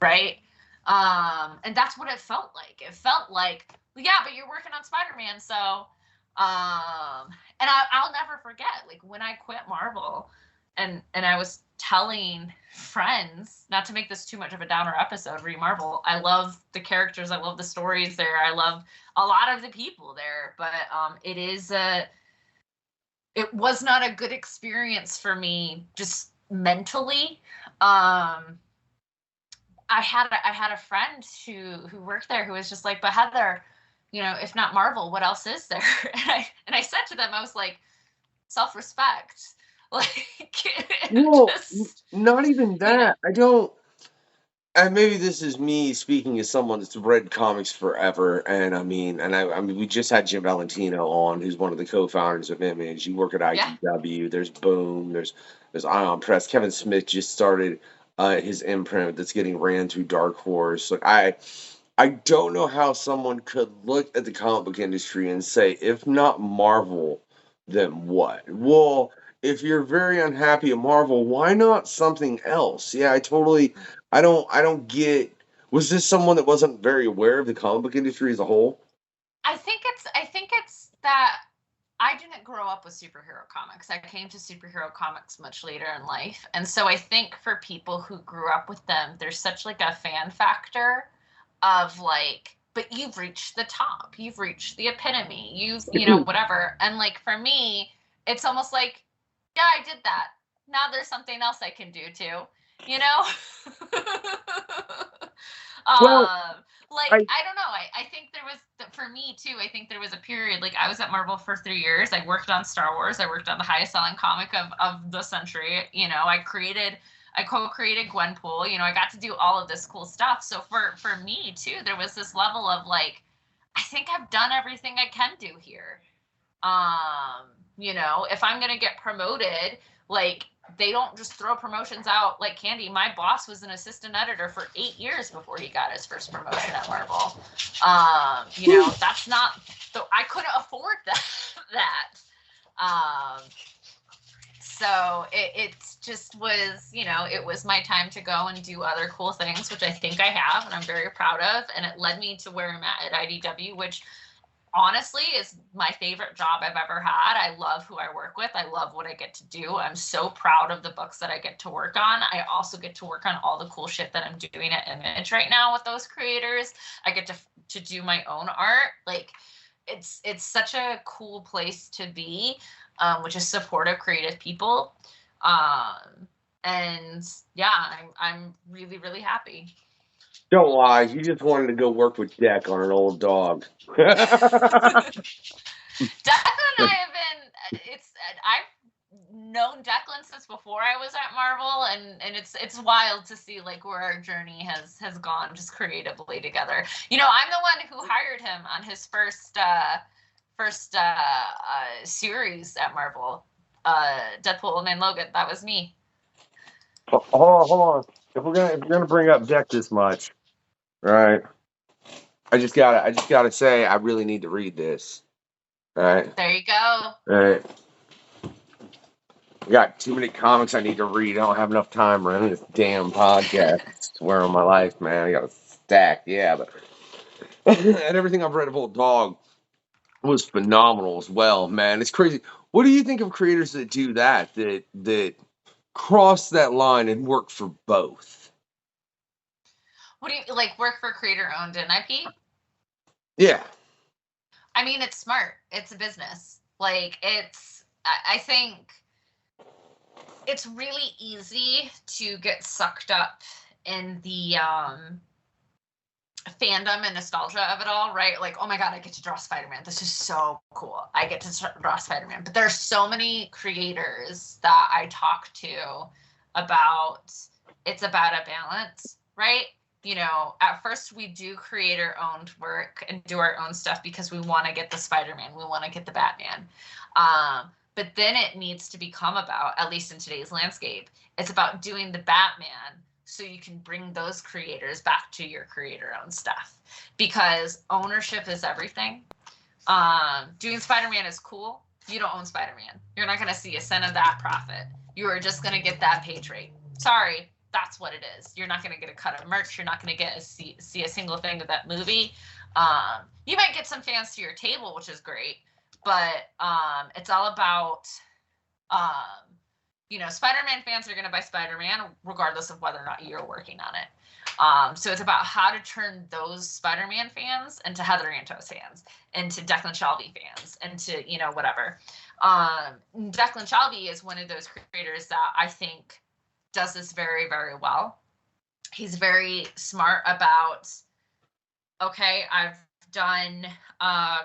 right? And that's what it felt like. It felt like, well, yeah, but you're working on Spider-Man, so and I'll never forget, like, when I quit Marvel, and I was telling friends, not to make this too much of a downer episode, read Marvel. I love the characters, I love the stories there, I love a lot of the people there, but it was not a good experience for me just mentally. I had a friend who worked there who was just like, but Heather, if not Marvel, what else is there? And I said to them, I was like, self-respect. Like, Well, just, not even that. I don't. And maybe this is me speaking as someone that's read comics forever, and I mean, we just had Jim Valentino on, who's one of the co-founders of Image. You work at yeah, IDW. There's Boom. There's Ion Press. Kevin Smith just started his imprint that's getting ran through Dark Horse. Like I don't know how someone could look at the comic book industry and say, if not Marvel, then what? Well, if you're very unhappy at Marvel, why not something else? Yeah, I don't get. Was this someone that wasn't very aware of the comic book industry as a whole? I think it's that I didn't grow up with superhero comics. I came to superhero comics much later in life. And so I think for people who grew up with them, there's such like a fan factor of like, but you've reached the top. You've reached the epitome. Whatever. And like for me, it's almost like, yeah, I did that. Now there's something else I can do too. You know? Well, I I don't know. I think there was, for me too, I think there was a period, like I was at Marvel for 3 years. I worked on Star Wars. I worked on the highest selling comic of the century. I co-created Gwenpool. I got to do all of this cool stuff. So for me too, there was this level of like, I think I've done everything I can do here. If I'm gonna get promoted, like they don't just throw promotions out like candy. My boss was an assistant editor for 8 years before he got his first promotion at Marvel. That's not, so I couldn't afford that. So it just was, it was my time to go and do other cool things, which I think I have and I'm very proud of. And it led me to where I'm at IDW, which honestly is my favorite job I've ever had. I love who I work with. I love what I get to do. I'm so proud of the books that I get to work on. I also get to work on all the cool shit that I'm doing at Image right now with those creators. I get to do my own art. Like it's such a cool place to be, which is supportive, creative people. And yeah, I'm really, really happy. don't lie. You just wanted to go work with Deck on an old dog. Declan and I have been. I've known Declan since before I was at Marvel, and it's wild to see like where our journey has gone just creatively together. I'm the one who hired him on his first series at Marvel, Deadpool and Logan. That was me. Hold on. If we're gonna bring up Deck this much, right? I just gotta say, I really need to read this. All right, There you go. all right. I got too many comics I need to read. I don't have enough time running this damn podcast. I swear on my life, man. I got a stack. Yeah, but and everything I've read of Old Dog was phenomenal as well, man. It's crazy. What do you think of creators that do that cross that line and work for both? What do you like? Work for creator owned and IP? Yeah. I mean, it's smart. It's a business. Like I think it's really easy to get sucked up in the fandom and nostalgia of it all, right? Like, oh my god, I get to draw Spider-Man. This is so cool. I get to draw Spider-Man. But there's so many creators that I talk to about it's about a balance, right? At first we do creator owned work and do our own stuff because we want to get the Spider-Man, we want to get the Batman. But then it needs to become about, at least in today's landscape, it's about doing the Batman so you can bring those creators back to your creator-owned stuff. Because ownership is everything. Doing Spider-Man is cool. You don't own Spider-Man. You're not going to see a cent of that profit. You are just going to get that page rate. Sorry, that's what it is. You're not going to get a cut of merch. You're not going to see a single thing of that movie. You might get some fans to your table, which is great. But it's all about, Spider-Man fans are going to buy Spider-Man regardless of whether or not you're working on it. So it's about how to turn those Spider-Man fans into Heather Antos fans, into Declan Shalvey fans, into, whatever. Declan Shalvey is one of those creators that I think does this very, very well. He's very smart about, okay, I've done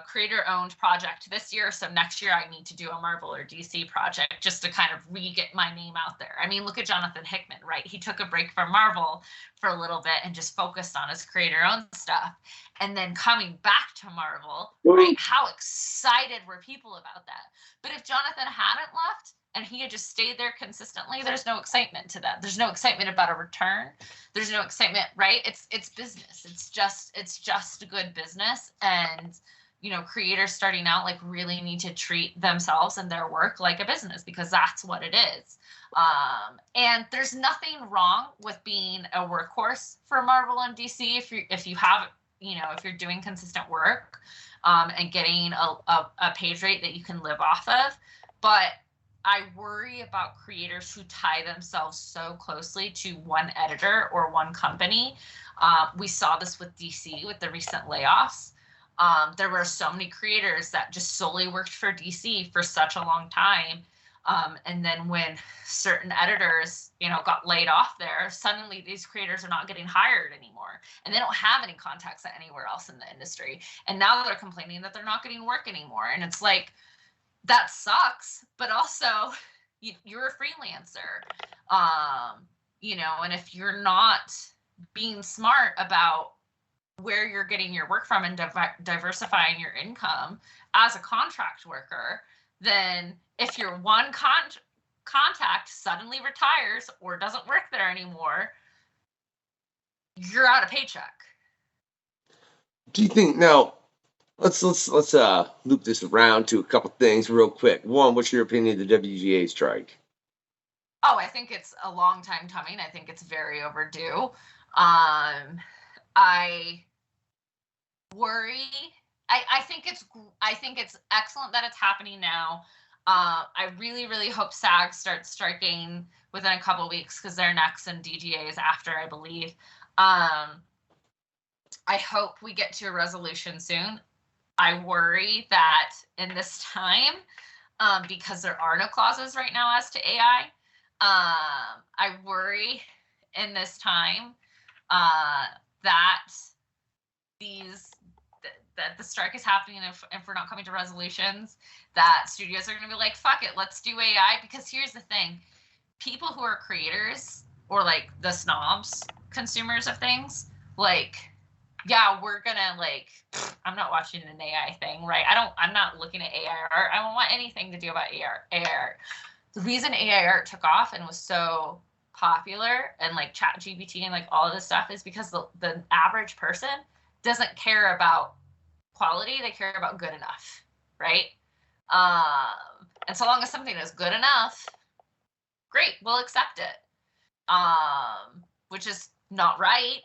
creator-owned project this year, so next year I need to do a Marvel or DC project just to kind of re-get my name out there. I mean, look at Jonathan Hickman, right? He took a break from Marvel for a little bit and just focused on his creator-owned stuff. And then coming back to Marvel, right? How excited were people about that? But if Jonathan hadn't left and he had just stayed there consistently, there's no excitement to that. There's no excitement about a return. There's no excitement, right? It's business. It's just good business. And creators starting out like really need to treat themselves and their work like a business, because that's what it is. And there's nothing wrong with being a workhorse for Marvel and DC if you have, if you're doing consistent work and getting a page rate that you can live off of. But I worry about creators who tie themselves so closely to one editor or one company. We saw this with DC with the recent layoffs. There were so many creators that just solely worked for DC for such a long time. And then when certain editors, got laid off there, suddenly these creators are not getting hired anymore. And they don't have any contacts at anywhere else in the industry. And now they're complaining that they're not getting work anymore. And it's like, that sucks, but also you're a freelancer, and if you're not being smart about where you're getting your work from and diversifying your income as a contract worker, then if your one contact suddenly retires or doesn't work there anymore, you're out of paycheck. Do you think now? Let's loop this around to a couple things real quick. One, what's your opinion of the WGA strike? Oh, I think it's a long time coming. I think it's very overdue. I worry. I think it's excellent that it's happening now. I really, really hope SAG starts striking within a couple of weeks, because they're next and DGA is after, I believe. I hope we get to a resolution soon. I worry that in this time, because there are no clauses right now as to AI, I worry in this time that the strike is happening, if we're not coming to resolutions, that studios are going to be like, fuck it, let's do AI. Because here's the thing, people who are creators, or like the snobs, consumers of things, like, yeah, we're gonna I'm not watching an AI thing, right? I'm not looking at AI art. I don't want anything to do about AI art. The reason AI art took off and was so popular, and like ChatGPT and like all of this stuff, is because the average person doesn't care about quality. They care about good enough, right? And so long as something is good enough, great, we'll accept it. Which is not right.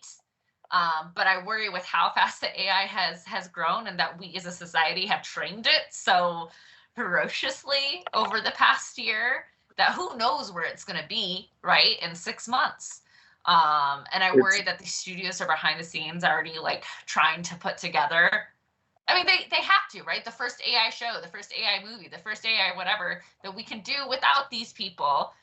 But I worry with how fast the AI has grown, and that we as a society have trained it so ferociously over the past year, that who knows where it's going to be, right, in 6 months. And I worry that these studios are behind the scenes already trying to put together. I mean, they have to, right? The first AI show, the first AI movie, the first AI whatever that we can do without these people.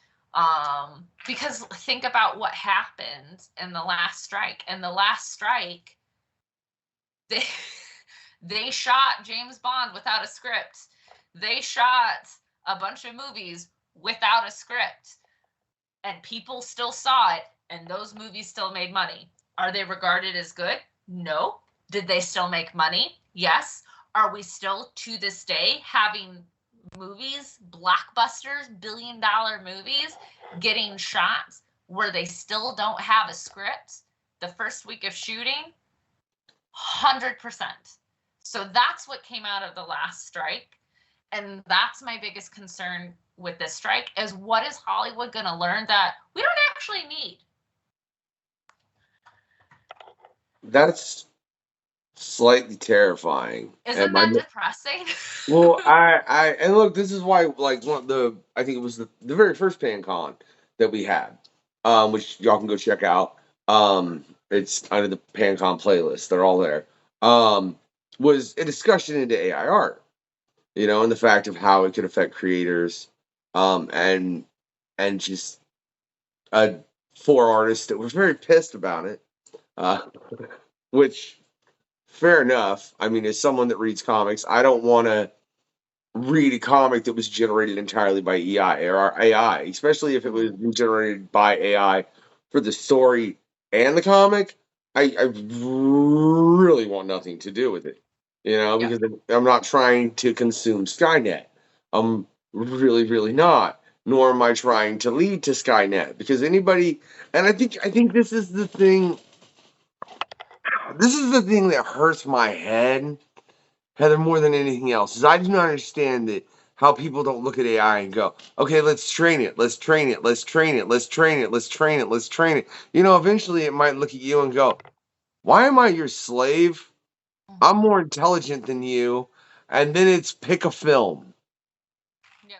Because think about what happened in the last strike. In the last strike, they shot James Bond without a script. They shot a bunch of movies without a script, and people still saw it, and those movies still made money. Are they regarded as good? No. Did they still make money? Yes. Are we still to this day having movies, blockbusters, billion-dollar movies getting shot where they still don't have a script the first week of shooting? 100%. So that's what came out of the last strike. And that's my biggest concern with this strike, is what is Hollywood going to learn that we don't actually need? That's slightly terrifying. Isn't that depressing? Well, and look, this is why, like, I think it was the very first PanCon that we had, which y'all can go check out. It's under the PanCon playlist; they're all there. Was a discussion into AI art, and the fact of how it could affect creators, and just 4 artists that were very pissed about it, which fair enough. I mean, as someone that reads comics, I don't want to read a comic that was generated entirely by AI, especially if it was generated by AI for the story and the comic. I really want nothing to do with it, Yep. because I'm not trying to consume Skynet. I'm really not. Nor am I trying to lead to Skynet because anybody, and I think this is the thing. This is the thing that hurts my head, Heather, more than anything else, is I do not understand that how people don't look at AI and go, okay, let's train it, let's train it, let's train it, let's train it, let's train it, let's train it. Eventually it might look at you and go, why am I your slave? I'm Mhm. more intelligent than you. And then it's pick a film. Yep.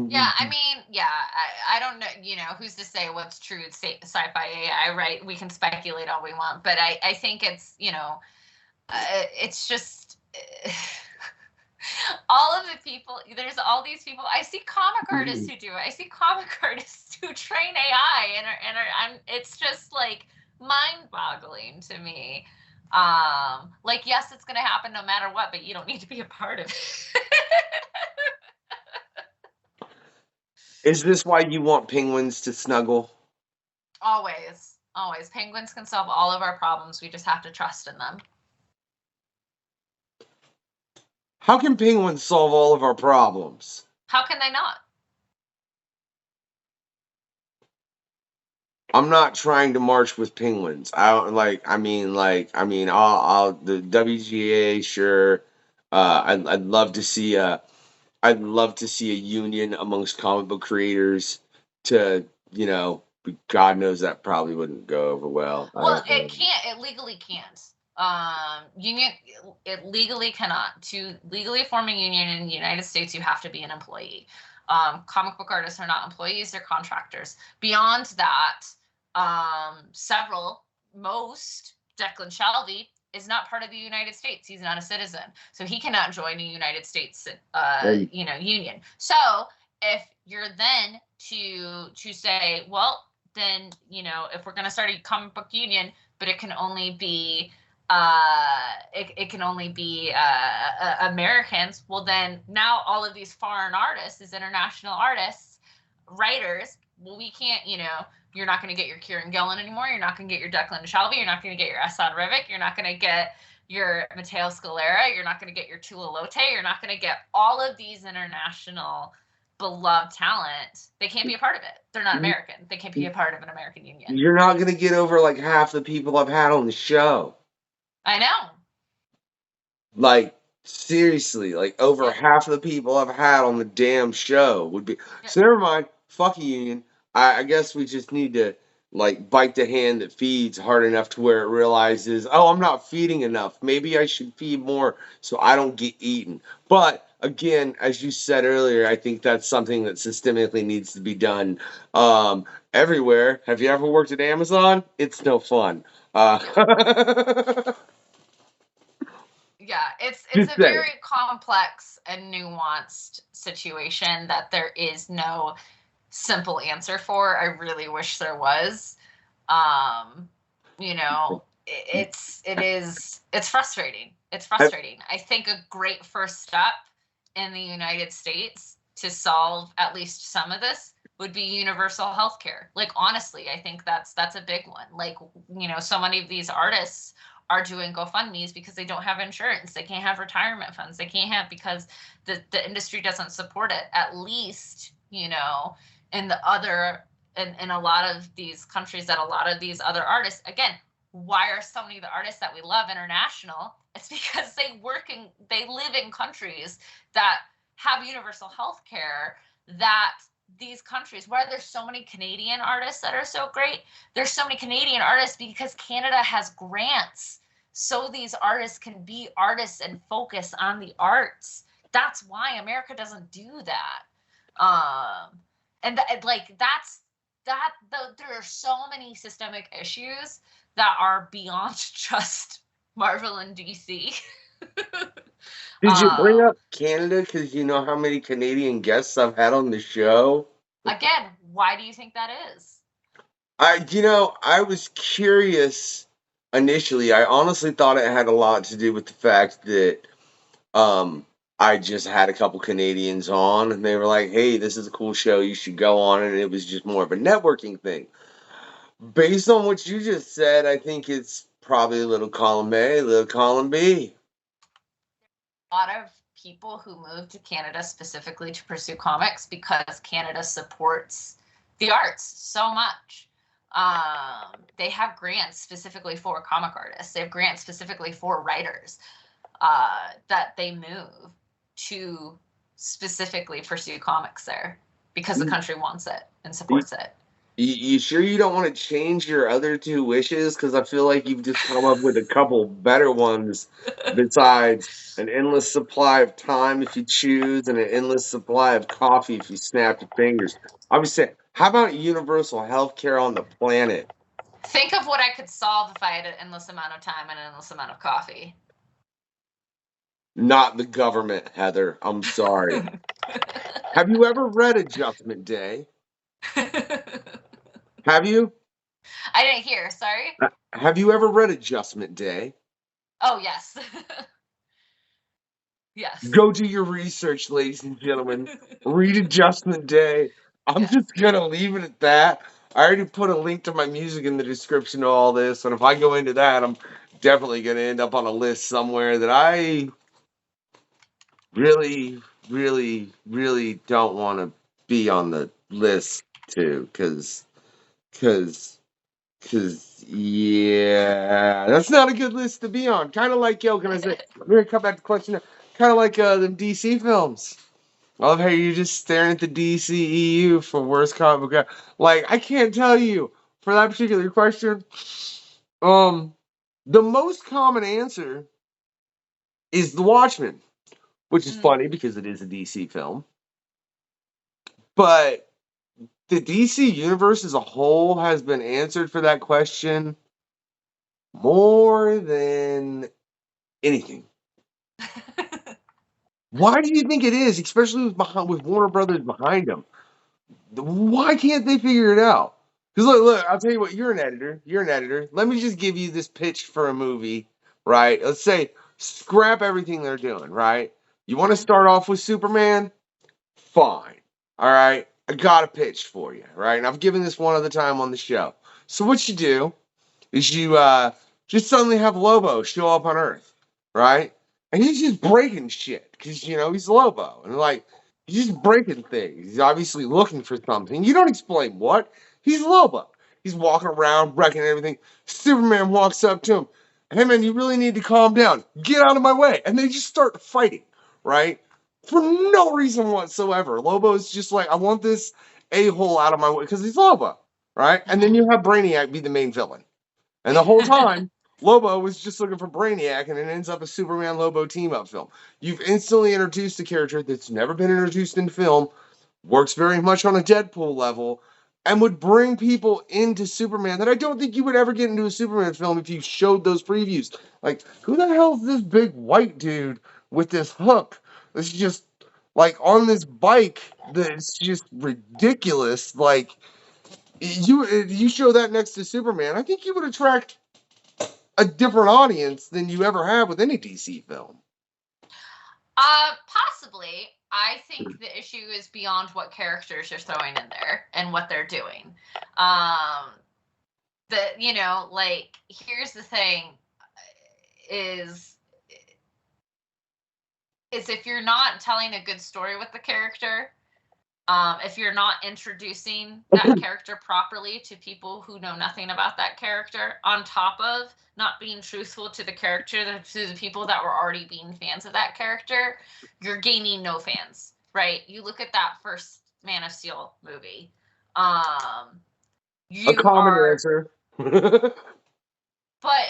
Yeah, I Mhm. mean, yeah, I don't know, who's to say what's true sci-fi AI, right? We can speculate all we want, but I think it's just all of the people, there's all these people. I see comic artists who do it. I see comic artists who train AI it's just like mind-boggling to me. Like, yes, it's going to happen no matter what, but you don't need to be a part of it. Is this why you want penguins to snuggle? Always, always. Penguins can solve all of our problems. We just have to trust in them. How can penguins solve all of our problems? How can they not? I'm not trying to march with penguins. I don't like. I mean, I'll the WGA, sure. I'd love to see a union amongst comic book creators to, but God knows that probably wouldn't go over well. I Well, don't it know. can't. It legally can't. Union. It legally cannot. To legally form a union in the United States, you have to be an employee. Comic book artists are not employees; they're contractors. Beyond that, most Declan Shalvey is not part of the United States. He's not a citizen, so he cannot join a United States, And union. So if you're then to say, well, then if we're going to start a comic book union, but it can only be it can only be Americans, well, then now all of these foreign artists, these international artists, writers, well, we can't, you're not going to get your Kieran Gillen anymore. You're not going to get your Declan Shalvey. You're not going to get your Assad Rivik. You're not going to get your Matteo Scalera. You're not going to get your Tula Lote. You're not going to get all of these international beloved talent. They can't be a part of it. They're not American. They can't be a part of an American union. you're not going to get over like half the people I've had on the show. I know. Like, seriously, like over Yeah. half of the people I've had on the damn show would be. Yeah. So never mind. Fuck a union. I guess we just need to like bite the hand that feeds hard enough to where it realizes, oh, I'm not feeding enough. Maybe I should feed more so I don't get eaten. But again, as you said earlier, I think that's something that systemically needs to be done everywhere. Have you ever worked at Amazon? It's no fun. Yeah. Yeah, it's Just a saying. very complex and nuanced situation that there is no simple answer for. I really wish there was. Um, it's frustrating. It's frustrating. I think a great first step in the United States to solve at least some of this would be universal health care. Like, honestly, I think that's a big one. Like, so many of these artists are doing GoFundMe's because they don't have insurance. They can't have retirement funds. They can't have, because the industry doesn't support it. At least, in the other in a lot of these countries, that a lot of these other artists, again, why are so many of the artists that we love international? It's because they live in countries that have universal health care, that these countries, where there's so many Canadian artists that are so great, there's so many Canadian artists because Canada has grants, so these artists can be artists and focus on the arts. That's why America doesn't do that. And there are so many systemic issues that are beyond just Marvel and DC. Did you bring up Canada because you know how many Canadian guests I've had on the show? Again, why do you think that is? I was curious initially, I honestly thought it had a lot to do with the fact that I just had a couple Canadians on, and they were like, "Hey, this is a cool show. You should go on." And it was just more of a networking thing. Based on what you just said, I think it's probably a little column A, a little column B. A lot of people who move to Canada specifically to pursue comics because Canada supports the arts so much. They have grants specifically for comic artists. They have grants specifically for writers that they move to specifically pursue comics there because the country wants it and supports it. You sure you don't want to change your other two wishes? Because I feel like you've just come up with a couple better ones besides an endless supply of time if you choose and an endless supply of coffee if you snap your fingers. I was saying, how about universal health care on the planet? Think of what I could solve if I had an endless amount of time and an endless amount of coffee. Not the government, Heather. I'm sorry. Have you ever read Adjustment Day? Have you? I didn't hear. Sorry. Have you ever read Adjustment Day? Oh, yes. Yes. Go do your research, ladies and gentlemen. Read Adjustment Day. I'm just gonna leave it at that. I already put a link to my music in the description of all this, and if I go into that, I'm definitely gonna end up on a list somewhere that I really, really, really don't want to be on the list to, cause, yeah, that's not a good list to be on. Kind of like, yo, can I say? We're gonna come back to question. Kind of like the DC films. I love how you're just staring at the DCEU for worst comic book. Like, I can't tell you for that particular question. The most common answer is The Watchmen, which is funny because it is a DC film. But the DC universe as a whole has been answered for that question more than anything. Why do you think it is, especially with Warner Brothers behind them? Why can't they figure it out? Because look, I'll tell you what. You're an editor. You're an editor. Let me just give you this pitch for a movie, right? Let's say scrap everything they're doing, right? You want to start off with Superman? Fine. All right. I got a pitch for you, right? And I've given this one other time on the show. So what you do is you just suddenly have Lobo show up on Earth, right? And he's just breaking shit because he's Lobo, and like he's just breaking things. He's obviously looking for something. You don't explain what. He's Lobo. He's walking around wrecking everything. Superman walks up to him. Hey man, you really need to calm down. Get out of my way. And they just start fighting, right? For no reason whatsoever. Lobo's just like, I want this a-hole out of my way because he's Lobo, right? And then you have Brainiac be the main villain. And the whole time, Lobo was just looking for Brainiac, and it ends up a Superman Lobo team up film. You've instantly introduced a character that's never been introduced in film, works very much on a Deadpool level, and would bring people into Superman that I don't think you would ever get into a Superman film if you showed those previews. Like, who the hell is this big white dude with this hook that's just like on this bike that's just ridiculous? Like, you show that next to Superman, I think you would attract a different audience than you ever have with any DC film. Possibly. I think the issue is beyond what characters you're throwing in there and what they're doing. Here's the thing is if you're not telling a good story with the character, if you're not introducing that character properly to people who know nothing about that character, on top of not being truthful to the character, to the people that were already being fans of that character, you're gaining no fans, right? You look at that first Man of Steel movie. A common answer. But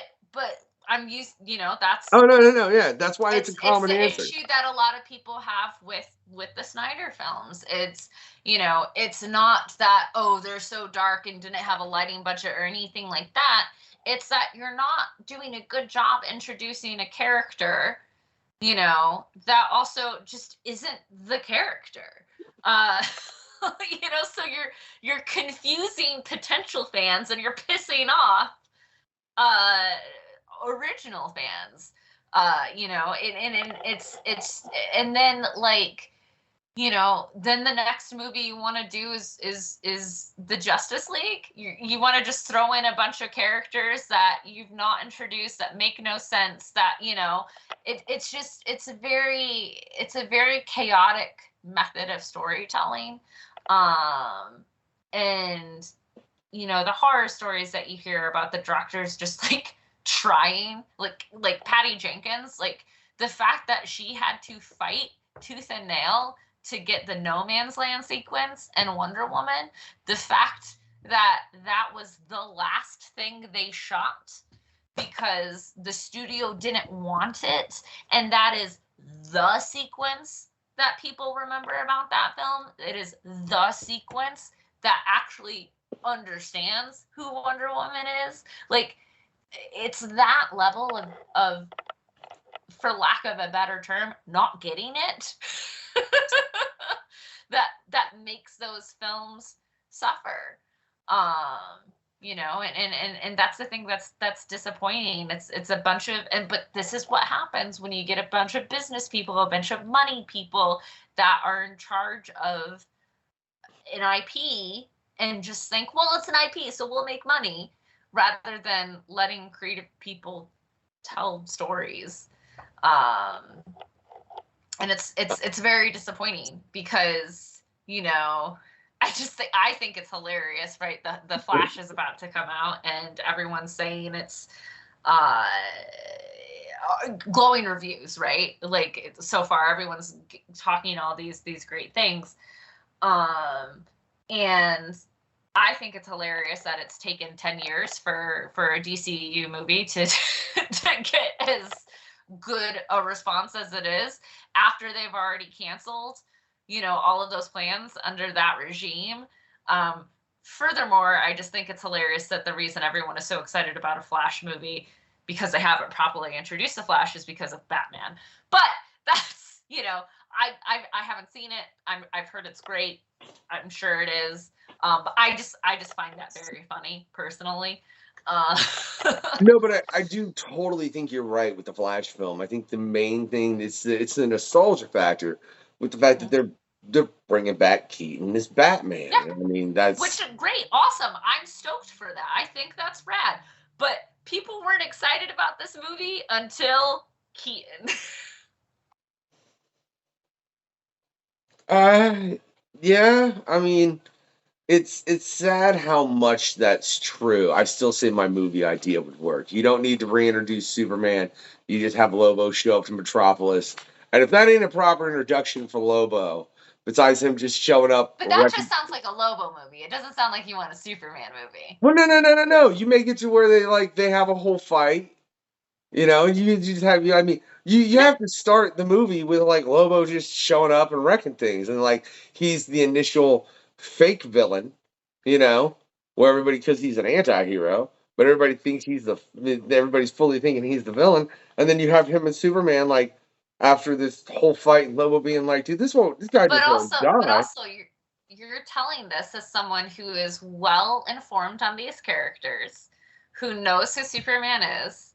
I'm used, that's. Oh no, yeah, that's why it's a common answer. It's the issue that a lot of people have with the Snyder films. It's it's not that they're so dark and didn't have a lighting budget or anything like that. It's that you're not doing a good job introducing a character, that also just isn't the character. So you're confusing potential fans and you're pissing off uh original fans. You know, and it's and then like, you know, then the next movie you want to do is the Justice League. You want to just throw in a bunch of characters that you've not introduced, that make no sense, that, you know, it's just it's a very chaotic method of storytelling. And you know, the horror stories that you hear about the directors just like trying, like Patty Jenkins, like the fact that she had to fight tooth and nail to get the no man's land sequence and Wonder Woman, the fact that that was the last thing they shot because the studio didn't want it, and that is the sequence that people remember about that film. It is the sequence that actually understands who Wonder Woman is. Like, it's that level of for lack of a better term, not getting it that makes those films suffer. You know, and that's the thing that's disappointing. It's a bunch of, but this is what happens when you get a bunch of business people, a bunch of money people that are in charge of an IP and just think, well, it's an IP, so we'll make money, rather than letting creative people tell stories. And it's very disappointing because, you know, I think it's hilarious, right? The Flash is about to come out and everyone's saying it's glowing reviews, right? Like, so far everyone's talking all these great things. And I think it's hilarious that it's taken 10 years for a DCU movie to get as good a response as it is after they've already canceled, you know, all of those plans under that regime. Furthermore, I just think it's hilarious that the reason everyone is so excited about a Flash movie, because they haven't properly introduced the Flash, is because of Batman. But that's, you know, I haven't seen it. I've heard it's great. I'm sure it is. But I just find that very funny personally. No, but I do totally think you're right with the Flash film. I think the main thing is it's the nostalgia factor with the fact that they're bringing back Keaton as Batman. Yeah. I mean, that's Which is great, awesome. I'm stoked for that. I think that's rad. But people weren't excited about this movie until Keaton. yeah. I mean, it's sad how much that's true. I still say my movie idea would work. You don't need to reintroduce Superman. You just have Lobo show up to Metropolis. And if that ain't a proper introduction for Lobo, besides him just showing up, But that just sounds like a Lobo movie. It doesn't sound like you want a Superman movie. well, no. You make it to where they have a whole fight. You know, you just have I mean, you have to start the movie with like Lobo just showing up and wrecking things, and like he's the initial fake villain, you know, where everybody because he's an anti-hero, but everybody thinks everybody's fully thinking he's the villain, and then you have him and Superman like after this whole fight, and Lobo being like, dude, this guy just won't But die. also you're telling this as someone who is well informed on these characters, who knows who Superman is,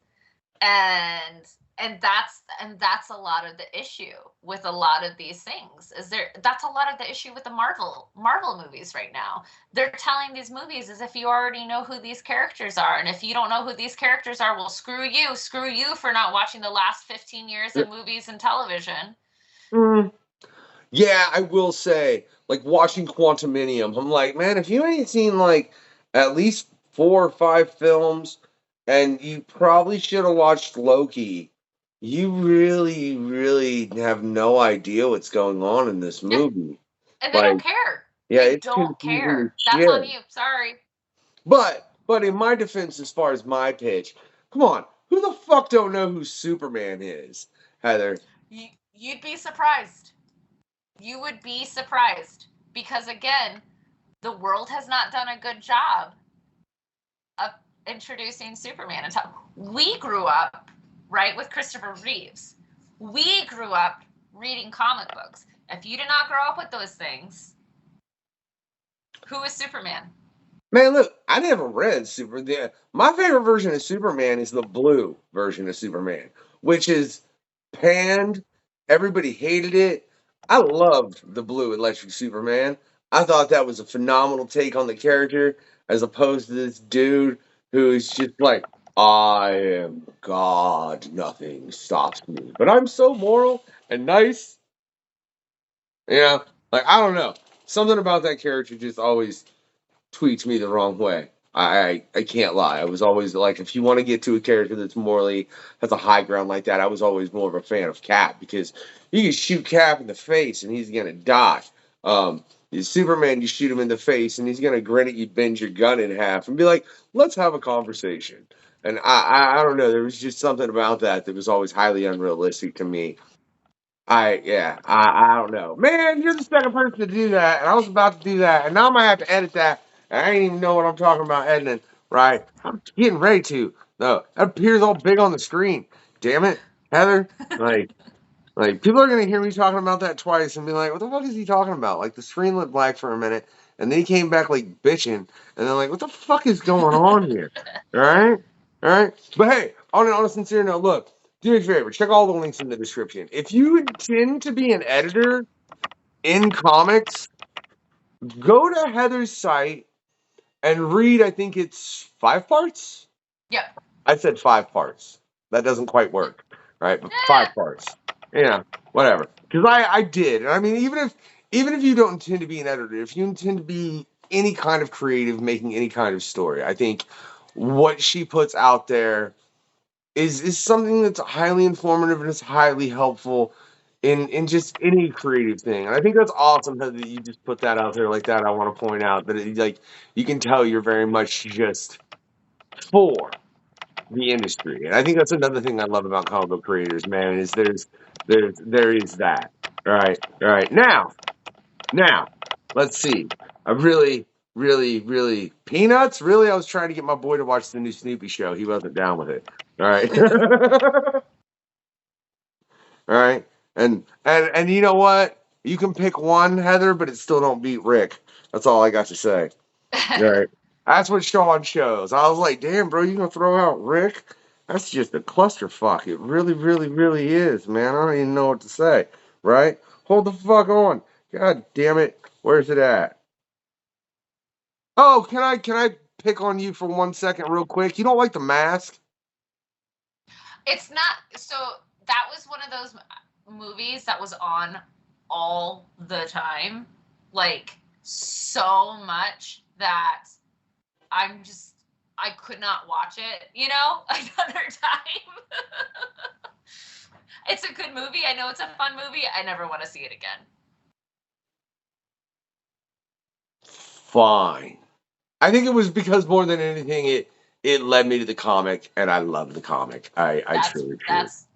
and that's a lot of the issue with a lot of these things. That's a lot of the issue with the Marvel movies right now. They're telling these movies as if you already know who these characters are, and if you don't know who these characters are, well, screw you for not watching the last 15 years of movies and television. Mm. Yeah, I will say, like watching Quantuminium, I'm like, man, if you ain't seen like at least 4 or 5 films, and you probably should have watched Loki, you really, really have no idea what's going on in this Yeah. movie. And they Like, don't care. yeah, They it's don't confusing as care. That's shit. on you. Sorry. But in my defense, as far as my pitch, come on, who the fuck don't know who Superman is, Heather? You'd be surprised. You would be surprised because, again, the world has not done a good job of introducing Superman. We grew up, right, with Christopher Reeves. We grew up reading comic books. If you did not grow up with those things, who is Superman? Man, look, I never read my favorite version of Superman is the blue version of Superman, which is panned. Everybody hated it. I loved the blue Electric Superman. I thought that was a phenomenal take on the character, as opposed to this dude who is just like, I am God, nothing stops me. But I'm so moral and nice. You know, like, I don't know. Something about that character just always tweets me the wrong way. I can't lie. I was always like, if you want to get to a character that's morally has a high ground like that, I was always more of a fan of Cap, because you can shoot Cap in the face and he's gonna die. Um, Superman, you shoot him in the face and he's gonna grin at you, bend your gun in half, and be like, "Let's have a conversation." And I don't know. There was just something about that was always highly unrealistic to me. I don't know. Man, you're the second person to do that, and I was about to do that, and now I'm gonna have to edit that. And I ain't even know what I'm talking about editing, right? I'm getting ready to. No, that appears all big on the screen. Damn it, Heather. Like people are gonna hear me talking about that twice and be like, "What the fuck is he talking about?" Like the screen went black for a minute, and then he came back like bitching, and they're like, "What the fuck is going on here?" All right, all right. But hey, on a sincere note, look, do me a favor, check all the links in the description. If you intend to be an editor in comics, go to Heather's site and read. I think it's 5 parts. Yep. I said 5 parts. That doesn't quite work, right? But 5 parts. Yeah, whatever. Because I did. And I mean, even if you don't intend to be an editor, if you intend to be any kind of creative, making any kind of story, I think what she puts out there is something that's highly informative and it's highly helpful in just any creative thing. And I think that's awesome that you just put that out there like that. I want to point out that like you can tell you're very much just for the industry. And I think that's another thing I love about comic book creators, man, is there is that. All right. All right. Now, let's see. I really Peanuts? Really? I was trying to get my boy to watch the new Snoopy show. He wasn't down with it. All right. All right. And you know what? You can pick one, Heather, but it still don't beat Rick. That's all I got to say. Right. That's what Sean chose. I was like, damn, bro, you gonna throw out Rick? That's just a clusterfuck. It really is, man. I don't even know what to say. Right? Hold the fuck on. God damn it. Where's it at? Oh, can I pick on you for 1 second real quick? You don't like The Mask? It's not. So that was one of those movies that was on all the time, like so much that I could not watch it, another time. It's a good movie. I know it's a fun movie. I never want to see it again. Fine. I think it was because more than anything, it led me to the comic, and I love the comic. I truly. That's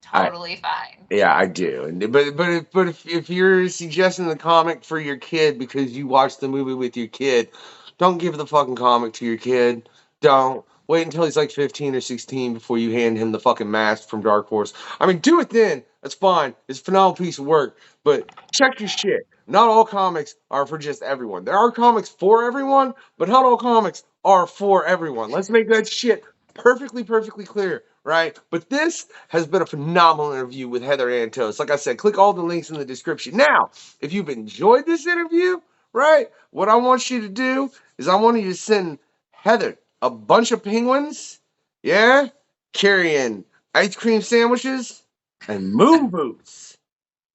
totally fine. Yeah, I do. And but if you're suggesting the comic for your kid because you watched the movie with your kid, don't give the fucking comic to your kid. Don't wait until he's like 15 or 16 before you hand him the fucking Mask from Dark Horse. I mean, do it then. That's fine. It's a phenomenal piece of work. But check your shit. Not all comics are for just everyone. There are comics for everyone, but not all comics are for everyone. Let's make that shit perfectly clear, right? But this has been a phenomenal interview with Heather Antos. Like I said, click all the links in the description. Now, if you've enjoyed this interview, right, what I want you to do is I want you to send Heather a bunch of penguins, yeah, carrying ice cream sandwiches and moon boots,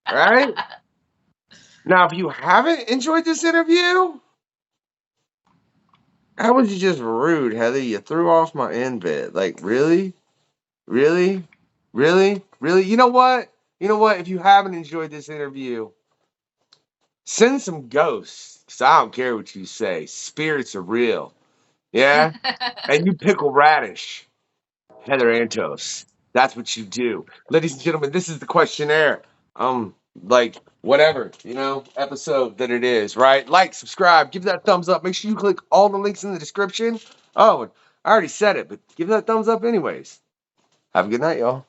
right? Now, if you haven't enjoyed this interview, how was you just rude, Heather? You threw off my end bit. Like, really? Really? Really? Really? You know what? You know what? If you haven't enjoyed this interview, send some ghosts. Because I don't care what you say. Spirits are real. Yeah? And you pickle radish. Heather Antos. That's what you do. Ladies and gentlemen, this is the questionnaire. Like, whatever, episode that it is, right? Like, subscribe, give that thumbs up. Make sure you click all the links in the description. Oh, and I already said it, but give that thumbs up anyways. Have a good night, y'all.